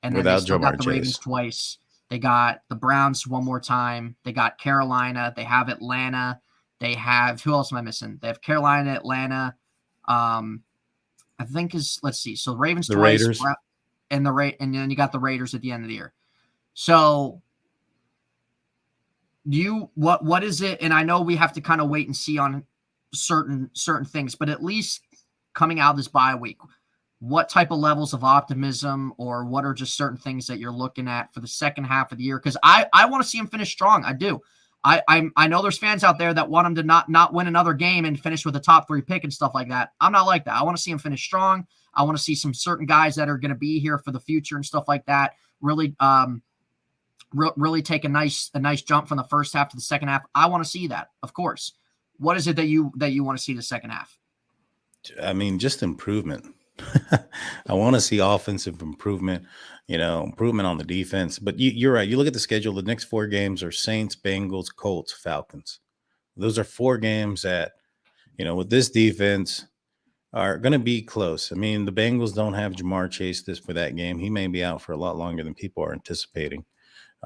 And then they still got the Ravens twice. They got the Browns one more time. They got Carolina. They have Atlanta. They have – who else am I missing? They have Carolina, Atlanta. I think let's see. So Ravens twice. Raiders. And then you got the Raiders at the end of the year. So what is it? And I know we have to kind of wait and see on certain things, but at least coming out of this bye week, what type of levels of optimism, or what are just certain things that you're looking at for the second half of the year? Because I want to see him finish strong. I do. I know there's fans out there that want him to not win another game and finish with a top 3 pick and stuff like that. I'm not like that. I want to see him finish strong. I want to see some certain guys that are going to be here for the future and stuff like that. Really, really take a nice jump from the first half to the second half. I want to see that, of course. What is it that you want to see the second half? I mean, just improvement. I want to see offensive improvement, improvement on the defense. But you're right. You look at the schedule. The next 4 games are Saints, Bengals, Colts, Falcons. Those are 4 games that, with this defense are going to be close. I mean, the Bengals don't have Jamar Chase for that game. He may be out for a lot longer than people are anticipating.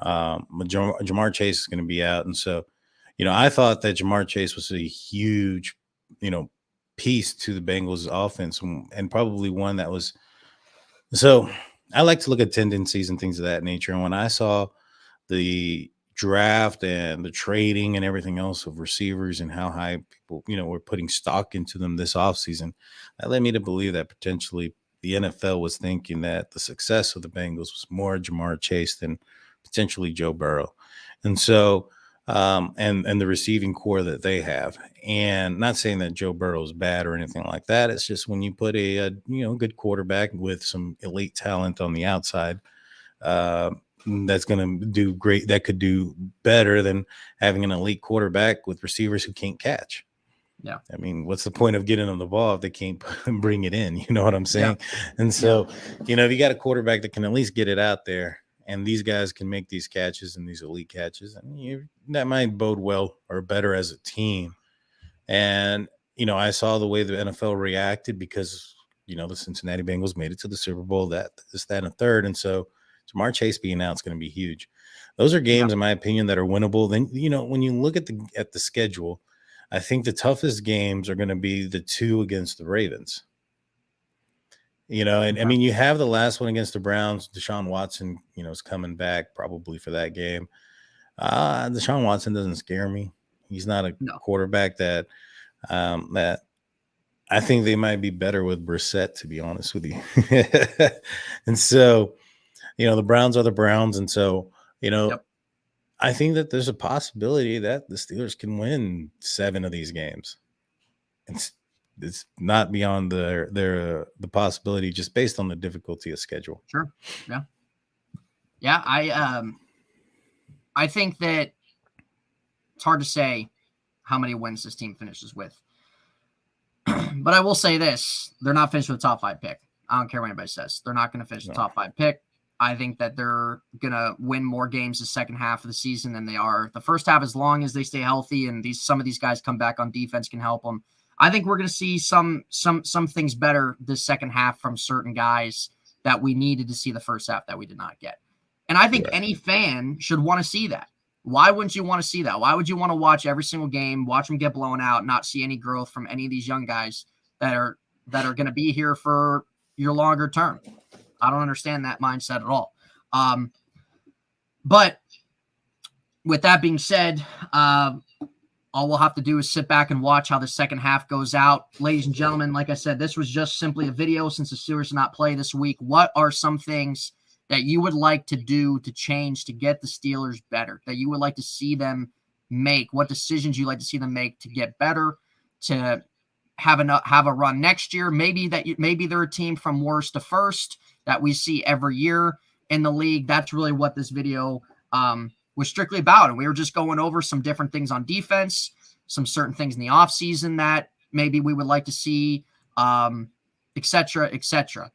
Jamar Chase is going to be out. And so, I thought that Jamar Chase was a huge, piece to the Bengals offense, and probably one that was. So I like to look at tendencies and things of that nature. And when I saw the draft and the trading and everything else of receivers and how high people, were putting stock into them this offseason, that led me to believe that potentially the NFL was thinking that the success of the Bengals was more Jamar Chase than potentially Joe Burrow. And so, and the receiving core that they have, and not saying that Joe Burrow is bad or anything like that. It's just when you put a good quarterback with some elite talent on the outside, that's going to do great. That could do better than having an elite quarterback with receivers who can't catch. Yeah. I mean, what's the point of getting them the ball if they can't bring it in? You know what I'm saying? Yeah. And so, if you got a quarterback that can at least get it out there, and these guys can make these catches and these elite catches, and that might bode well or better as a team. And, I saw the way the NFL reacted because, the Cincinnati Bengals made it to the Super Bowl, that, and a third. And so Jamar Chase being out is going to be huge. Those are games, in my opinion, that are winnable. Then, when you look at the schedule, I think the toughest games are going to be the 2 against the Ravens. I mean, you have the last one against the Browns. Deshaun Watson, is coming back probably for that game. Deshaun Watson doesn't scare me. He's not a quarterback that I think they might be better with Brissett, to be honest with you. And so, the Browns are the Browns. And so, I think that there's a possibility that the Steelers can win 7 of these games. It's not beyond the possibility, just based on the difficulty of schedule. Sure. Yeah. Yeah. I think that it's hard to say how many wins this team finishes with, but I will say this: they're not finished with a top 5 pick. I don't care what anybody says. They're not going to finish the top 5 pick. I think that they're going to win more games the second half of the season than they are the first half, as long as they stay healthy and some of these guys come back on defense can help them. I think we're going to see some things better this second half from certain guys that we needed to see the first half that we did not get. And I think any fan should want to see that. Why wouldn't you want to see that? Why would you want to watch every single game, watch them get blown out, not see any growth from any of these young guys that are going to be here for your longer term? I don't understand that mindset at all. But with that being said, all we'll have to do is sit back and watch how the second half goes out. Ladies and gentlemen, like I said, this was just simply a video since the Steelers did not play this week. What are some things that you would like to do to change to get the Steelers better, that you would like to see them make? What decisions you like to see them make to get better, to have a run next year? Maybe they're a team from worst to first that we see every year in the league. That's really what this video was strictly about. And we were just going over some different things on defense, some certain things in the offseason that maybe we would like to see, et cetera, et cetera.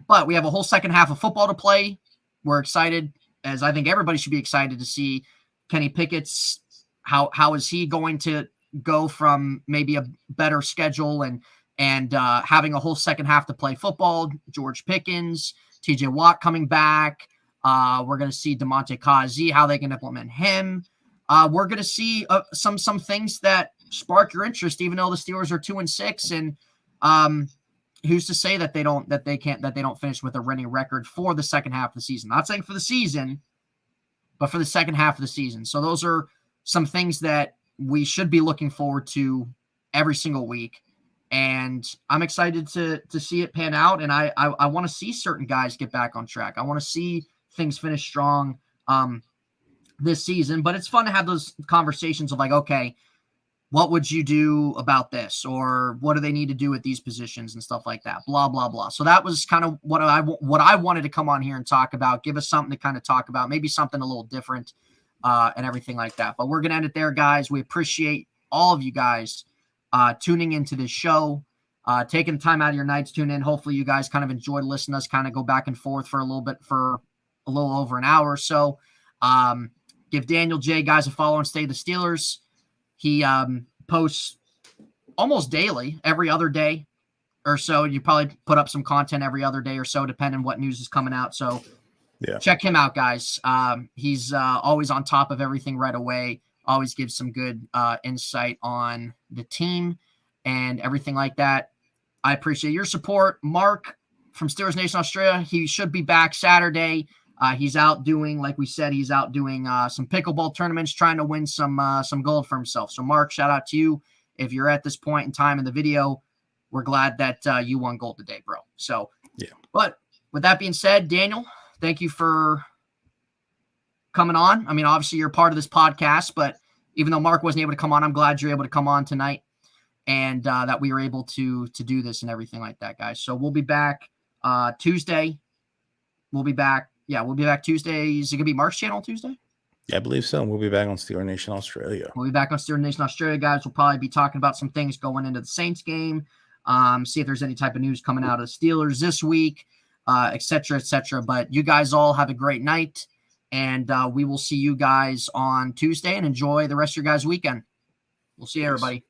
But we have a whole second half of football to play. We're excited, as I think everybody should be excited to see Kenny Pickett's, how is he going to go from maybe a better schedule and having a whole second half to play football. George Pickens, TJ Watt coming back. We're going to see DeMonte Kazi, how they can implement him. We're going to see some things that spark your interest, even though the Steelers are 2-6, and who's to say that they don't finish with a winning record for the second half of the season? Not saying for the season, but for the second half of the season. So those are some things that we should be looking forward to every single week. And I'm excited to see it pan out. And I want to see certain guys get back on track. I want to see things finish strong this season. But it's fun to have those conversations of like, okay, what would you do about this? Or what do they need to do at these positions and stuff like that? Blah, blah, blah. So that was kind of what I wanted to come on here and talk about. Give us something to kind of talk about, maybe something a little different and everything like that. But we're going to end it there, guys. We appreciate all of you guys tuning into this show, taking time out of your nights, tune in. Hopefully you guys kind of enjoyed listening to us kind of go back and forth for a little over an hour or so. Give Daniel J. guys a follow and stay the Steelers. He posts almost daily, every other day or so. You probably put up some content every other day or so, depending what news is coming out. So yeah, check him out, guys. He's always on top of everything right away. Always gives some good insight on the team and everything like that. I appreciate your support. Mark from Steelers Nation Australia, he should be back Saturday. He's out doing, like we said, some pickleball tournaments, trying to win some gold for himself. So, Mark, shout out to you. If you're at this point in time in the video, we're glad that you won gold today, bro. So, yeah. But with that being said, Daniel, thank you for coming on. I mean, obviously you're part of this podcast, but even though Mark wasn't able to come on, I'm glad you're able to come on tonight and that we were able to do this and everything like that, guys. So we'll be back Tuesday. We'll be back Tuesday. Is it going to be Mark's channel Tuesday? Yeah, I believe so. We'll be back on Steelers Nation Australia. We'll be back on Steelers Nation Australia, guys. We'll probably be talking about some things going into the Saints game. See if there's any type of news coming out of the Steelers this week, et cetera, et cetera. But you guys all have a great night. And we will see you guys on Tuesday, and enjoy the rest of your guys' weekend. We'll see you, everybody.